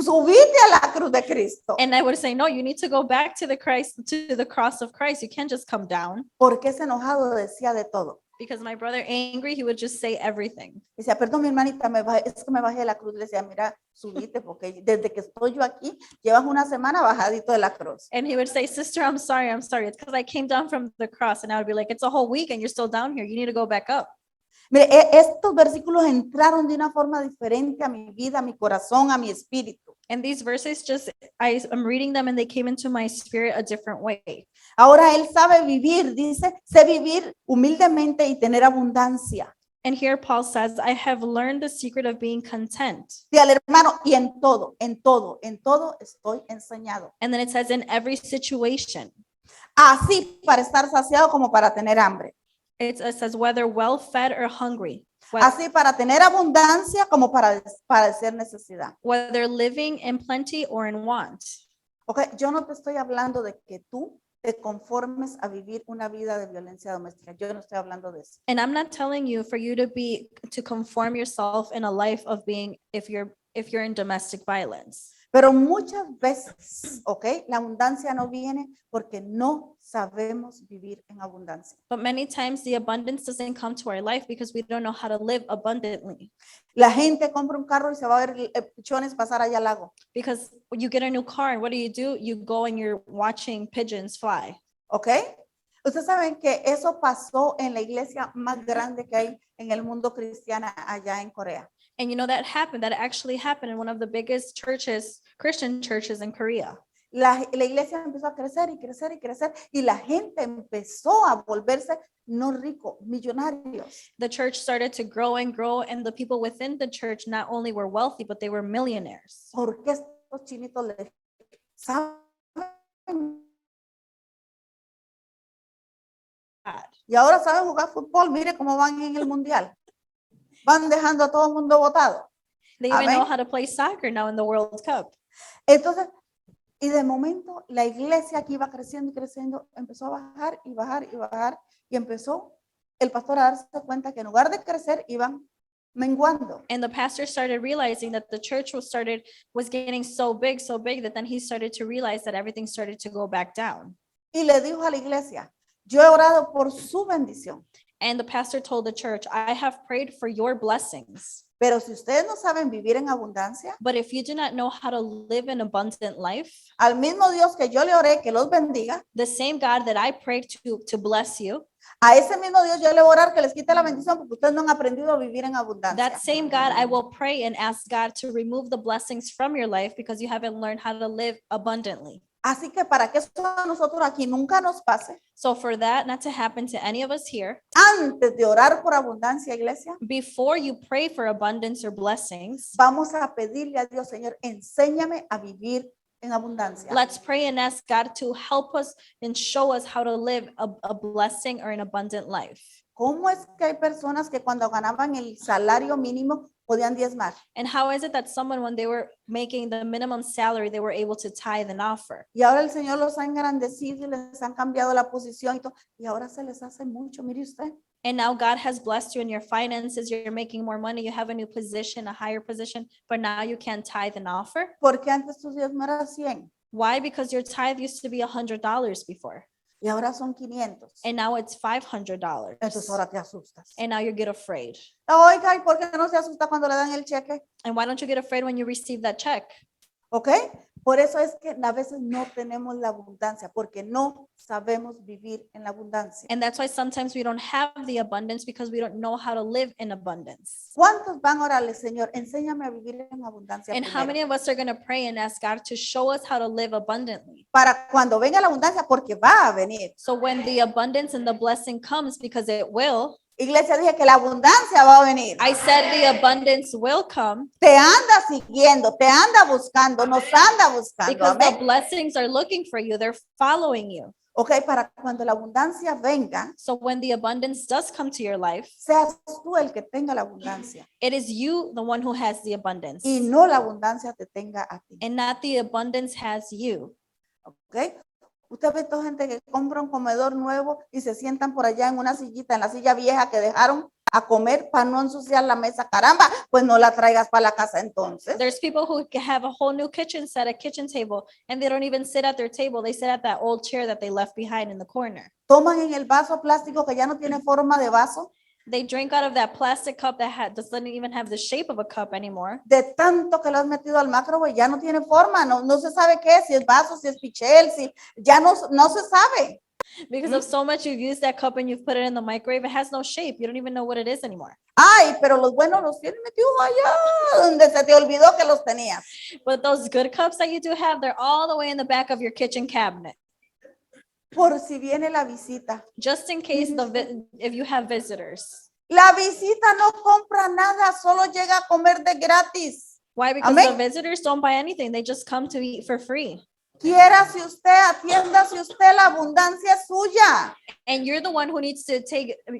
Subiste a la cruz de Cristo. And I would say, no, you need to go back to the cross of Christ. You can't just come down. Porque ese enojado decía de todo. Because my brother angry, he would just say everything. Decía, perdón, mi hermanita, es que me bajé de la cruz. Le decía, mira, subiste porque desde que estoy yo aquí, llevas una semana bajadito de la cruz. And he would say, sister, I'm sorry. It's because I came down from the cross. And I would be like, it's a whole week and you're still down here. You need to go back up. Mire, estos versículos entraron de una forma diferente a mi vida, a mi corazón, a mi espíritu. And these verses I'm reading them and they came into my spirit a different way. Ahora él sabe vivir, dice, sé vivir humildemente y tener abundancia. And here Paul says, I have learned the secret of being content. Sí, al hermano, y en todo estoy enseñado. And then it says, in every situation. Así para estar saciado como para tener hambre. It says whether well fed or hungry, whether, Así para tener abundancia como para padecer necesidad. whether living in plenty or in want. Okay, yo no te estoy hablando de que tú te conformes a vivir una vida de violencia doméstica. Yo no estoy hablando de eso. And I'm not telling you for you to conform yourself in a life of being if you're in domestic violence. Pero muchas veces, ok, la abundancia no viene porque no sabemos vivir en abundancia. But many times the abundance doesn't come to our life because we don't know how to live abundantly. La gente compra un carro y se va a ver pichones pasar allá al lago. Because you get a new car and what do? You go and you're watching pigeons fly. ¿Ok? Ustedes saben que eso pasó en la iglesia más grande que hay en el mundo cristiano allá en Corea. And you know that actually happened in one of the biggest churches, Christian churches in Korea. La iglesia empezó a crecer y crecer y crecer y la gente empezó a volverse no ricos, millonarios. The church started to grow and grow, and the people within the church not only were wealthy, but they were millionaires. Porque estos chinitos les saben y ahora saben jugar fútbol. Mire cómo van en el mundial. Van dejando a todo el mundo botado. They even Amén. know how to play soccer now in the World Cup. Entonces, y de momento la iglesia que iba creciendo y creciendo empezó a bajar y bajar y bajar y empezó el pastor a darse cuenta que en lugar de crecer iban menguando. And the pastor started realizing that the church was getting so big that then he started to realize that everything started to go back down. Y le dijo a la iglesia, yo he orado por su bendición. And the pastor told the church, I have prayed for your blessings. Pero si ustedes no saben vivir en abundancia, But if you do not know how to live an abundant life, al mismo Dios que yo le oré que los bendiga, the same God that I prayed to bless you, a ese mismo Dios yo le voy a orar que les quite la bendición porque ustedes no han aprendido a vivir en abundancia. that same God I will pray and ask God to remove the blessings from your life because you haven't learned how to live abundantly. Así que para que eso a nosotros aquí nunca nos pase, So for that not to happen to any of us here, antes de orar por abundancia, iglesia, before you pray for abundance or blessings, vamos a pedirle a Dios, Señor, enséñame a vivir en abundancia. let's pray and ask God to help us and show us how to live a blessing or an abundant life. ¿Cómo es que hay personas que cuando ganaban el salario mínimo podían diezmar? And how is it that someone, when they were making the minimum salary, they were able to tithe and offer? Y ahora el Señor los ha engrandecido y les han cambiado la posición y todo, y ahora se les hace mucho, mire usted. And now God has blessed you in your finances. You're making more money. You have a new position, a higher position, but now you can't tithe and offer. Porque antes tu diezmo era 100 Why? Because your tithe used to be $100 before, y ahora son 500. and now it's $500. Entonces ahora te asustas. And now you get afraid. Oiga, ¿y por qué no se asusta cuando le dan el cheque? And why don't you get afraid when you receive that check? ¿Ok? Por eso es que a veces no tenemos la abundancia, porque no sabemos vivir en la abundancia. And that's why sometimes we don't have the abundance because we don't know how to live in abundance. ¿Cuántos van a orarle, Señor? Enséñame a vivir en abundancia And how primero. many of us are going to pray and ask God to show us how to live abundantly? Para cuando venga la abundancia, porque va a venir. So when the abundance and the blessing comes, because it will, Iglesia, dije que la abundancia va a venir. I said the abundance will come Te anda siguiendo, te anda buscando, nos anda buscando. because the Amén. blessings are looking for you. They're following you. Ok, para cuando la abundancia venga, So when the abundance does come to your life, seas tú el que tenga la abundancia it is you, the one who has the abundance, y no la abundancia te tenga a ti. and not the abundance has you. Ok. Usted ve toda gente que compra un comedor nuevo y se sientan por allá en una sillita, en la silla vieja que dejaron a comer para no ensuciar la mesa. Caramba, pues no la traigas para la casa entonces. There's people who have a whole new kitchen set, a kitchen table, and they don't even sit at their table. They sit at that old chair that they left behind in the corner. Toman en el vaso plástico que ya no tiene forma de vaso, They drink out of that plastic cup that doesn't even have the shape of a cup anymore. de tanto que lo has metido al microwave, ya no tiene forma, no se sabe qué es, si es vaso, si es pichel, si ya no se sabe. Because of so much you've used that cup and you've put it in the microwave, it has no shape. You don't even know what it is anymore. Ay, pero los buenos los tienes metidos allá, donde se te olvidó que los tenías. But those good cups that you do have, they're all the way in the back of your kitchen cabinet. Por si viene la visita. Just in case if you have visitors. La visita no compra nada, solo llega a comer de gratis. Why? Because Amén. the visitors don't buy anything. They just come to eat for free. Quiérase usted, atiéndase usted, la abundancia es suya. And you're the one who needs to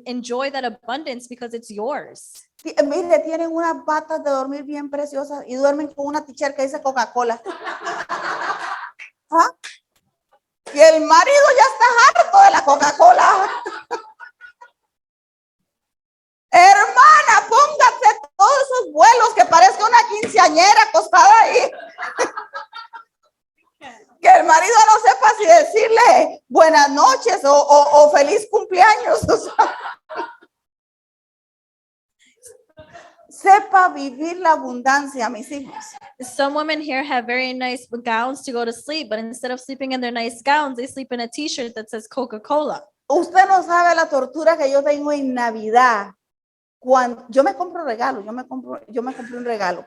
enjoy that abundance because it's yours. Mire, tienen unas batas de dormir bien preciosas y duermen con una t-shirt que dice Coca-Cola. ¿Ah? Y el marido ya está harto de la Coca-Cola. Hermana, póngase todos esos vuelos que parezca una quinceañera acostada ahí. Que el marido no sepa si decirle buenas noches o feliz cumpleaños. O sea, sepa vivir la abundancia, mis hijos. Some women here have very nice gowns to go to sleep, but instead of sleeping in their nice gowns, they sleep in a t-shirt that says Coca-Cola. Usted no sabe la tortura que yo tengo en Navidad. Cuando yo me compro regalo, yo me compré un regalo.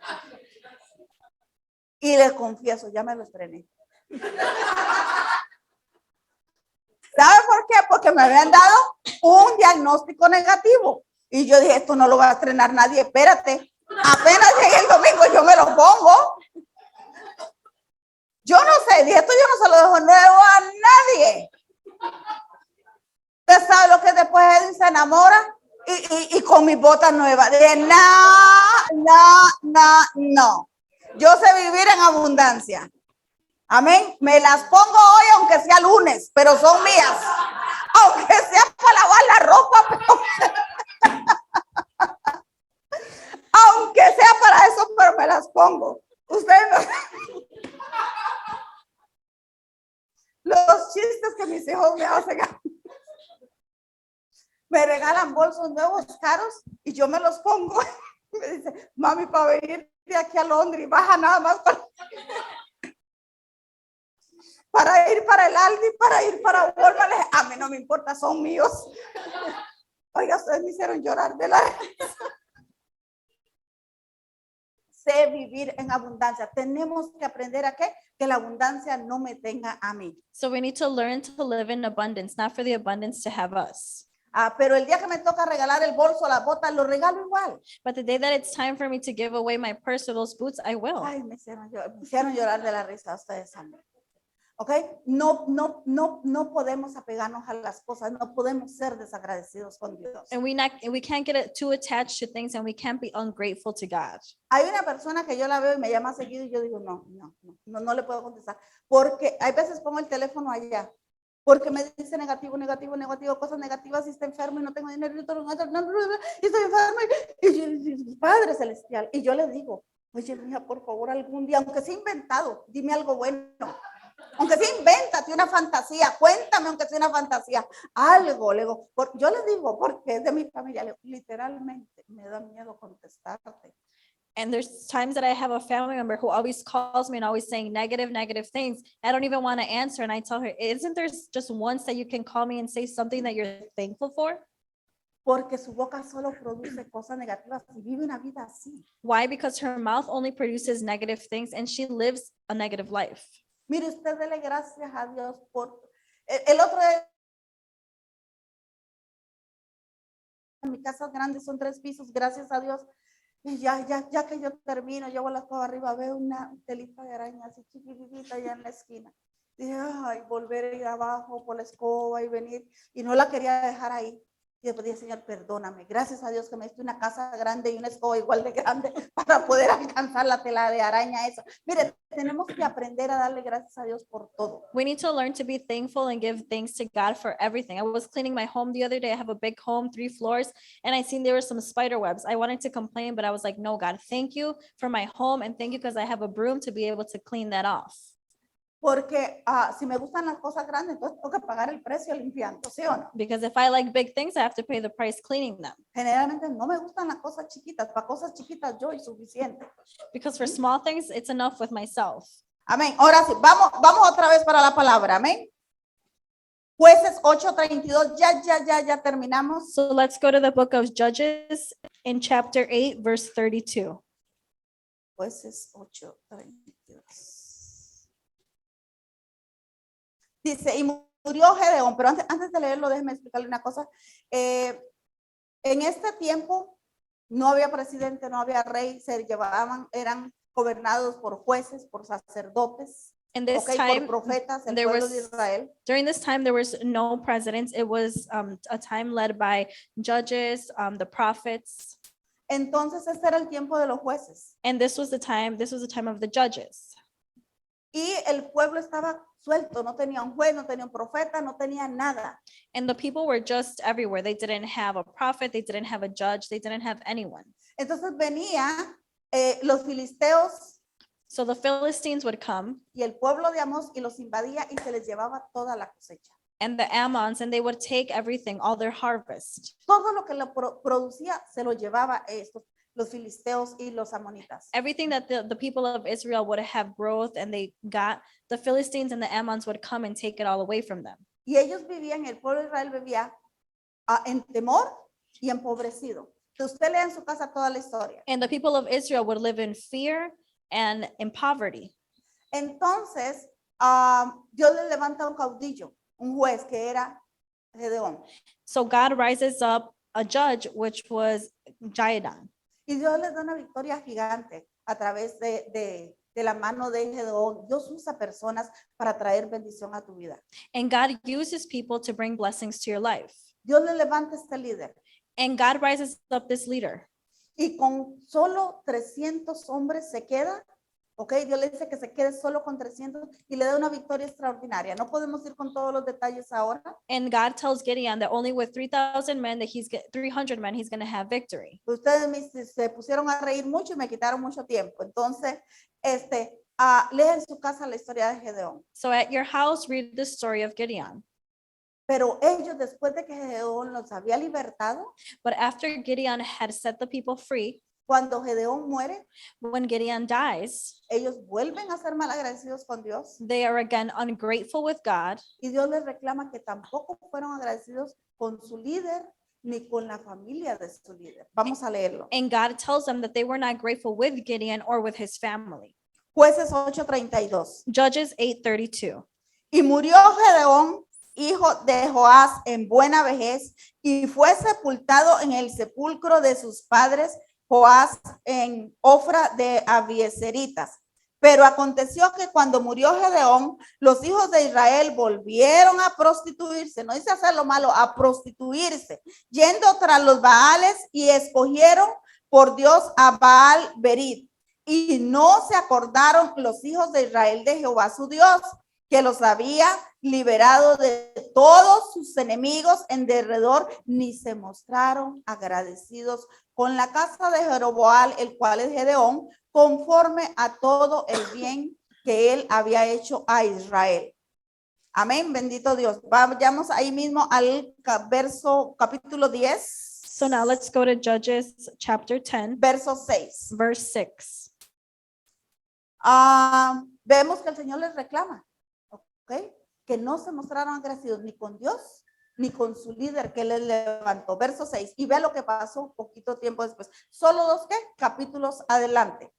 Y les confieso, ya me lo estrené. ¿Sabe por qué? Porque me habían dado un diagnóstico negativo. Y yo dije, esto no lo va a estrenar nadie, espérate. Apenas llegue el domingo, yo me lo pongo. Yo no sé, dije, esto yo no se lo dejo nuevo a nadie. Usted sabe lo que después Edwin se enamora y con mis botas nuevas. Dije, no. Yo sé vivir en abundancia. Amén. Me las pongo hoy, aunque sea lunes, pero son mías. Aunque sea para lavar la ropa, pero... aunque sea para eso, pero me las pongo. Ustedes no... Los chistes que mis hijos me hacen. Me regalan bolsos nuevos caros y yo me los pongo. Me dice, mami, para venir de aquí a Londres, baja nada más para ir para el Aldi, para ir para Walmart. A mí no me importa, son míos. Oiga, ustedes me hicieron llorar de la risa. Sé vivir en abundancia. Tenemos que aprender a qué? Que la abundancia no me tenga a mí. So we need to learn to live in abundance, not for the abundance to have us. Pero el día que me toca regalar el bolso, las botas, lo regalo igual. But the day that it's time for me to give away my purse or those boots, I will. Ay, me hicieron llorar de la risa, ustedes saben. ¿Ok? No podemos apegarnos a las cosas, no podemos ser desagradecidos con Dios. And we can't get too attached to things, and we can't be ungrateful to God. Hay una persona que yo la veo y me llama seguido y yo digo, no le puedo contestar. Porque hay veces pongo el teléfono allá, porque me dice negativo, cosas negativas y está enfermo y no tengo dinero y estoy enfermo. Y Padre Celestial. Y yo le digo, oye, mija, por favor, algún día, aunque sea inventado, dime algo bueno. Aunque sea invéntate una fantasía, cuéntame aunque sea una fantasía, algo, yo le digo, porque es de mi familia, literalmente me da miedo contestarte. And there's times that I have a family member who always calls me and always saying negative things. I don't even want to answer. And I tell her, isn't there just once that you can call me and say something that you're thankful for? Porque su boca solo produce cosas negativas y vive una vida así. Why? Because her mouth only produces negative things and she lives a negative life. Mire, usted dele gracias a Dios por... El otro día, en mi casa grande son 3 pisos, gracias a Dios. Y ya que yo termino, yo voy a la escoba arriba, veo una telita de araña así chiquitita allá en la esquina. Dije, ay, volver a ir abajo por la escoba y venir. Y no la quería dejar ahí. Y después dije, Señor, perdóname. Gracias a Dios que me diste una casa grande y una escoba igual de grande para poder alcanzar la tela de araña esa. Mire, tenemos que aprender a darle gracias a Dios por todo. We need to learn to be thankful and give thanks to God for everything. I was cleaning my home the other day. I have a big home, 3 floors, and I seen there were some spider webs. I wanted to complain, but I was like, no, God, thank you for my home. And thank you because I have a broom to be able to clean that off. Porque si me gustan las cosas grandes, entonces tengo que pagar el precio limpiando, ¿sí o no? Because if I like big things, I have to pay the price cleaning them. Generalmente no me gustan las cosas chiquitas. Para cosas chiquitas yo y suficiente. Because for small things, it's enough with myself. Amén. Ahora sí, vamos otra vez para la palabra. Amén. Jueces 8:32, ya terminamos. So let's go to the book of Judges in chapter 8, verse 32. Jueces 8:32. Dice, y murió Gedeón, pero antes de leerlo, déjeme explicarle una cosa. En este tiempo no había presidente, no había rey, eran gobernados por jueces, por sacerdotes. In this ok, time, por profetas, el there pueblo was de Israel. during this time there was no presidents. It was a time led by judges, the prophets, Entonces este era el tiempo de los jueces. and this was the time of the judges. Y el pueblo estaba suelto, no tenía un juez, no tenía un profeta, no tenía nada. And the people were just everywhere. They didn't have a prophet, they didn't have a judge, they didn't have anyone. Entonces venía los filisteos So the Philistines would come, y el pueblo de Amós y los invadía y se les llevaba toda la cosecha. and the Ammons, and they would take everything, all their harvest. Todo lo que lo producía se lo llevaba estos, los filisteos y los amonitas. Everything that the people of Israel would have growth and they got, the Philistines and the Ammons would come and take it all away from them. Y ellos vivían, el pueblo de Israel vivía en temor y empobrecido. Entonces usted lea en su casa toda la historia. And the people of Israel would live in fear and in poverty. Entonces Dios le levanta un caudillo, un juez que era Gedeón. So God rises up a judge, which was Jaidan. Y Dios les da una victoria gigante a través de la mano de Gedeón. Dios usa personas para traer bendición a tu vida. And God uses people to bring blessings to your life. Dios le levanta este líder. And God rises up this leader. Y con solo 300 hombres se queda. Ok, Dios le dice que se quede solo con 300 y le da una victoria extraordinaria. No podemos ir con todos los detalles ahora. And God tells Gideon that only with 3,000 men, that 300 men, he's going to have victory. Ustedes se pusieron a reír mucho y me quitaron mucho tiempo. Entonces, lea en su casa la historia de Gedeón. So at your house, read the story of Gideon. Pero ellos, después de que Gedeón los había libertado, But after Gideon had set the people free, cuando Gedeón muere, when Gideon dies, ellos vuelven a ser malagradecidos con Dios they are again ungrateful with God. y Dios les reclama que tampoco fueron agradecidos con su líder ni con la familia de su líder. Vamos a leerlo. And God tells them that they were not grateful with Gideon or with his family. Jueces 8:32. Judges 8:32. Y murió Gedeón, hijo de Joás, en buena vejez, y fue sepultado en el sepulcro de sus padres, Joás, en Ofra de Abiezeritas. Pero aconteció que cuando murió Gedeón, los hijos de Israel volvieron a prostituirse, no dice hacer lo malo, a prostituirse, yendo tras los Baales y escogieron por Dios a Baal Berit. Y no se acordaron los hijos de Israel de Jehová su Dios, que los había liberado de todos sus enemigos en derredor, ni se mostraron agradecidos con la casa de Jeroboam, el cual es Gedeón, conforme a todo el bien que él había hecho a Israel. Amén, bendito Dios. Vayamos ahí mismo al capítulo 10. So now let's go to Judges chapter 10, Verso 6. verse 6. Vemos que el Señor les reclama, ¿ok? Que no se mostraron agradecidos ni con Dios ni con su líder que les levantó. Verso 6. Y ve lo que pasó poquito tiempo después. Solo dos capítulos adelante.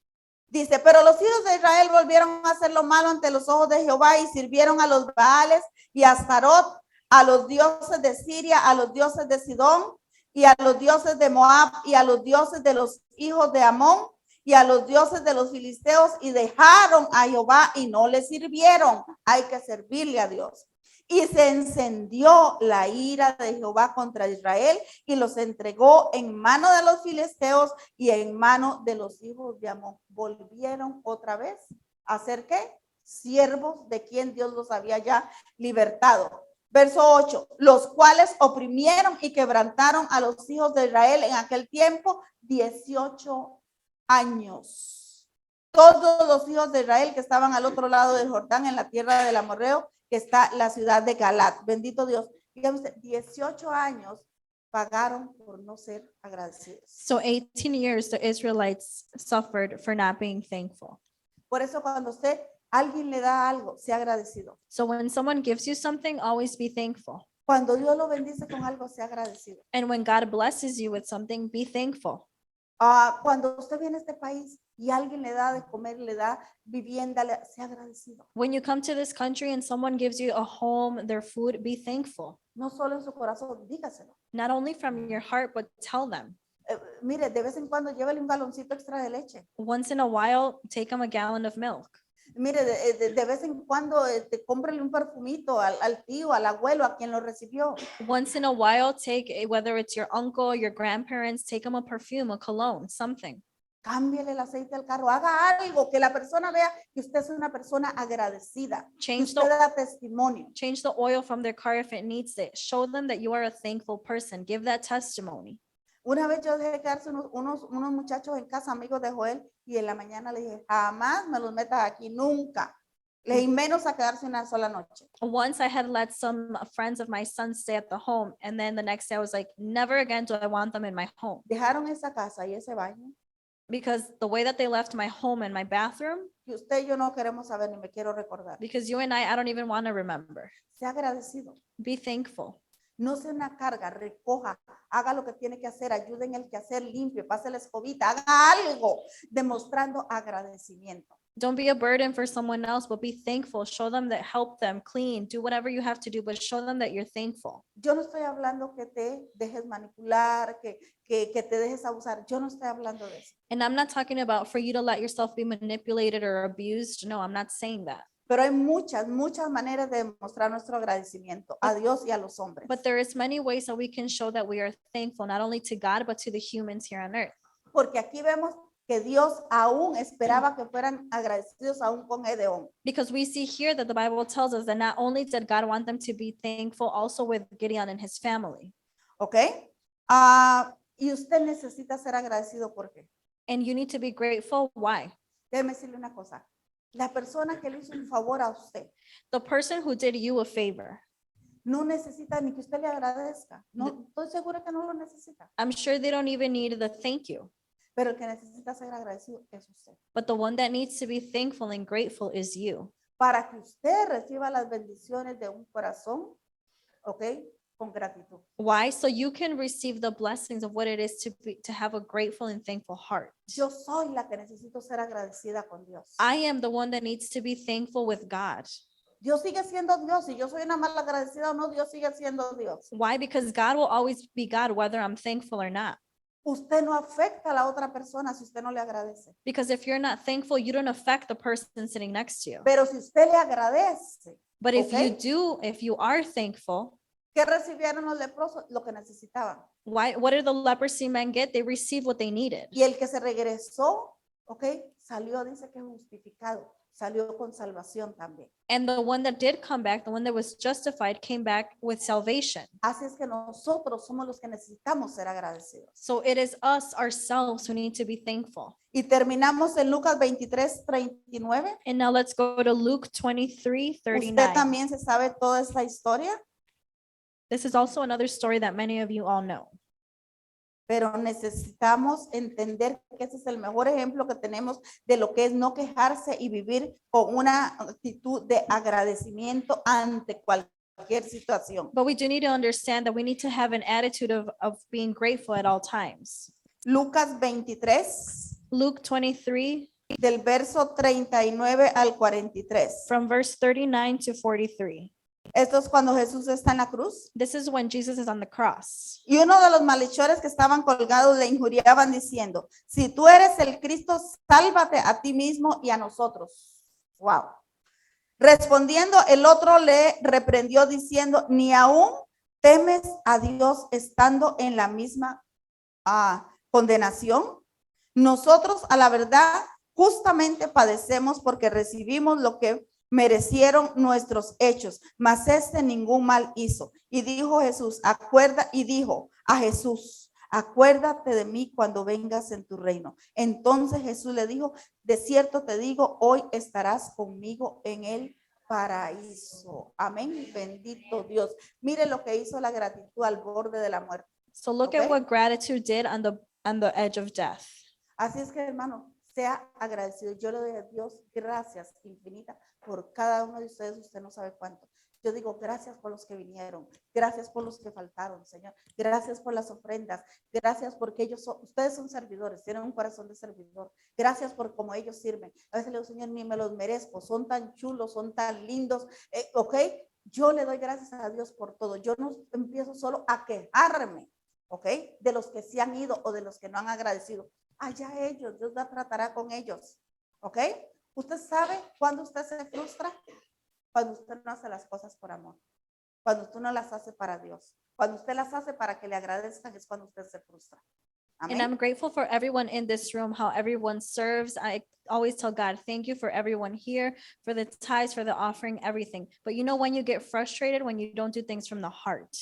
Dice, pero los hijos de Israel volvieron a hacer lo malo ante los ojos de Jehová y sirvieron a los Baales y a Astarot, a los dioses de Siria, a los dioses de Sidón y a los dioses de Moab y a los dioses de los hijos de Amón y a los dioses de los filisteos, y dejaron a Jehová y no le sirvieron. Hay que servirle a Dios. Y se encendió la ira de Jehová contra Israel y los entregó en mano de los filisteos y en mano de los hijos de Amón. Volvieron otra vez a ser ¿qué? Siervos de quien Dios los había ya libertado. Verso 8, los cuales oprimieron y quebrantaron a los hijos de Israel en aquel tiempo 18 años. Todos los hijos de Israel que estaban al otro lado del Jordán, en la tierra del amorreo, que está la ciudad de Galat. Bendito Dios. Dígame usted, 18 años pagaron por no ser agradecidos. So 18 years the Israelites suffered for not being thankful. Por eso cuando alguien le da algo, sea agradecido. So when someone gives you something, always be thankful. Cuando Dios lo bendice con algo, sea agradecido. And when God blesses you with something, be thankful. Cuando usted viene a este país y alguien le da de comer, le da vivienda, sea agradecido. When you come to this country and someone gives you a home, their food, be thankful. No solo en su corazón, dígaselo. Not only from your heart, but tell them. Mire, de vez en cuando llévele un galoncito extra de leche. Once in a while, take them a gallon of milk. Mire, de vez en cuando cómprele un perfumito al tío, al abuelo, a quien lo recibió. Once in a while, whether it's your uncle, your grandparents, take them a perfume, a cologne, something. Cámbiale el aceite al carro, haga algo que la persona vea que usted es una persona agradecida, que Change usted the da testimonio. Change the oil from their car if it needs it. Show them that you are a thankful person. Give that testimony. Una vez yo dejé quedarse unos muchachos en casa, amigos de Joel, y en la mañana le dije, jamás me los metas aquí, nunca. Y menos a quedarse una sola noche. Once I had let some friends of my son stay at the home, and then the next day I was like, never again do I want them in my home. Dejaron esa casa y ese baño, Because the way that they left my home and my bathroom, que usted y yo no queremos saber ni me quiero recordar. because you and I don't even want to remember. Sea agradecido. Be thankful. No sea una carga, recoja, haga lo que tiene que hacer, ayude en el quehacer, limpie, pase la escobita, haga algo demostrando agradecimiento. Don't be a burden for someone else, but be thankful. Show them that, help them clean, do whatever you have to do, but show them that you're thankful. Yo no estoy hablando que te dejes manipular, que te dejes abusar. Yo no estoy hablando de eso. And I'm not talking about for you to let yourself be manipulated or abused. No, I'm not saying that. Pero hay muchas maneras de demostrar nuestro agradecimiento a Dios y a los hombres. But there is many ways that we can show that we are thankful, not only to God, but to the humans here on earth. Porque aquí vemos que Dios aún esperaba que fueran agradecidos aún con Gedeón. Because we see here that the Bible tells us that not only did God want them to be thankful, also with Gideon and his family. ¿Ok? Y usted necesita ser agradecido, ¿por qué? And you need to be grateful. Why? Déjeme decirle una cosa. La persona que le hizo un favor a usted The person who did you a favor, no necesita ni que usted le agradezca. No, estoy segura que no lo necesita. I'm sure they don't even need the thank you. Pero el que necesita ser agradecido es usted. But the one that needs to be thankful and grateful is you. Para que usted reciba las bendiciones de un corazón, ¿ok? Con gratitud. Why? So you can receive the blessings of what it is to have a grateful and thankful heart. Yo soy la que necesito ser agradecida con Dios. I am the one that needs to be thankful with God. Dios sigue siendo Dios. Si yo soy una mal agradecida o no, Dios sigue siendo Dios. Why? Because God will always be God, whether I'm thankful or not. Usted no afecta a la otra persona si usted no le agradece. Because if you're not thankful, you don't affect the person sitting next to you. Pero si usted le agradece, But if Okay. if you are thankful, ¿qué recibieron los leprosos? Lo que necesitaban. what did the leprosy men get? They received what they needed. Y el que se regresó, ¿ok? Salió, dice que justificado. Salió con salvación también. And the one that did come back, the one that was justified, came back with salvation. Así es que nosotros somos los que necesitamos ser agradecidos. So it is us ourselves who need to be thankful. Y terminamos en Lucas 23:39. And now let's go to Luke Usted 23:39. también se sabe toda esta historia, This is also another story that many of you all know. pero necesitamos entender que ese es el mejor ejemplo que tenemos de lo que es no quejarse y vivir con una actitud de agradecimiento ante cualquier situación. But we do need to understand that we need to have an attitude of being grateful at all times. Lucas 23, Luke 23, del verso 39 al 43. from verse 39 to 43. Esto es cuando Jesús está en la cruz. This is when Jesus is on the cross. Y uno de los malhechores que estaban colgados le injuriaban diciendo, si tú eres el Cristo, sálvate a ti mismo y a nosotros. Wow. Respondiendo, el otro le reprendió diciendo, ni aún temes a Dios estando en la misma condenación. Nosotros a la verdad justamente padecemos porque recibimos lo que merecieron nuestros hechos, mas este ningún mal hizo. Y dijo a Jesús, acuérdate de mí cuando vengas en tu reino. Entonces Jesús le dijo, de cierto te digo, hoy estarás conmigo en el paraíso. Amén. Bendito Dios. Mire lo que hizo la gratitud al borde de la muerte. So look Okay. at what gratitude did on the edge of death. Así es que, hermano, sea agradecido. Yo le doy a Dios gracias infinitas por cada uno de ustedes. Usted no sabe cuánto. Yo digo gracias por los que vinieron. Gracias por los que faltaron, Señor. Gracias por las ofrendas. Gracias porque ustedes son servidores. Tienen un corazón de servidor. Gracias por cómo ellos sirven. A veces le digo, Señor, ni me los merezco. Son tan chulos, son tan lindos. ¿Ok? Yo le doy gracias a Dios por todo. Yo no empiezo solo a quejarme. ¿Ok? De los que se han ido o de los que no han agradecido. Allá ellos, Dios tratará con ellos. ¿Ok? ¿Usted sabe cuándo usted se frustra? Cuando usted no hace las cosas por amor. Cuando usted no las hace para Dios. Cuando usted las hace para que le agradezcan es cuando usted se frustra. And Amén. I'm grateful for everyone in this room, how everyone serves. I always tell God, thank you for everyone here, for the tithes, for the offering, everything. But you know when you get frustrated, when you don't do things from the heart.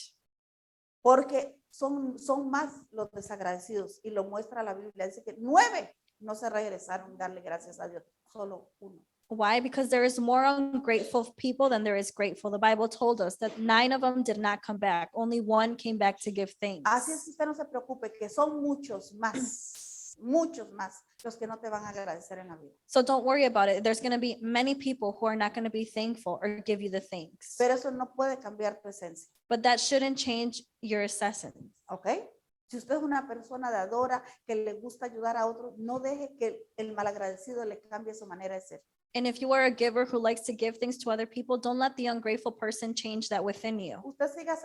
Porque son más los desagradecidos y lo muestra la Biblia. Dice que 9 no se regresaron a darle gracias a Dios, solo 1. Why? Because there is more ungrateful people than there is grateful. The Bible told us that 9 of them did not come back. Only 1 came back to give thanks. Así es que usted no se preocupe, que son muchos más los que no te van a agradecer en la vida. So don't worry about it. There's going to be many people who are not going to be thankful or give you the thanks. Pero eso no puede cambiar tu esencia, But that shouldn't change your essence. ¿ok? Si usted es una persona dadora que le gusta ayudar a otros, no deje que el malagradecido le cambie su manera de ser. And if you are a giver who likes to give things to other people, don't let the ungrateful person change that within you. Usted siga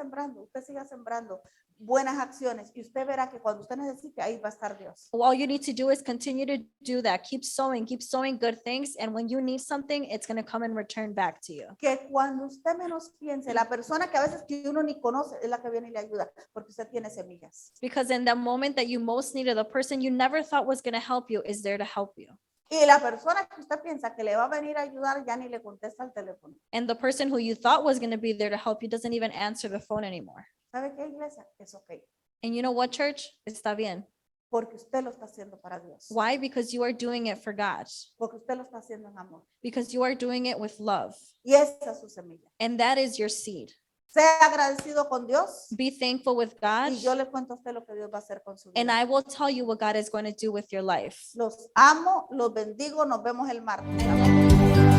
sembrando buenas acciones y usted verá que cuando usted necesite, ahí va a estar Dios. All you need to do is continue to do that. Keep sowing good things. And when you need something, it's going to come and return back to you. Que cuando usted menos piense, la persona que a veces que uno ni conoce es la que viene y le ayuda, porque usted tiene semillas. Because in the moment that you most needed, the person you never thought was going to help you is there to help you. Y la persona que usted piensa que le va a venir a ayudar ya ni le contesta el teléfono. And the person who you thought was going to be there to help you doesn't even answer the phone anymore. ¿Sabe qué, iglesia? Es ok, And you know what, church? Está bien. porque usted lo está haciendo para Dios. Why? Because you are doing it for God. Porque usted lo está haciendo en amor. Because you are doing it with love. Y esa es su semilla. And that is your seed. Sea agradecido con Dios Be thankful with God. y yo le cuento a usted lo que Dios va a hacer con su And vida. I will tell you what God is going to do with your life. Los amo, los bendigo, nos vemos el martes.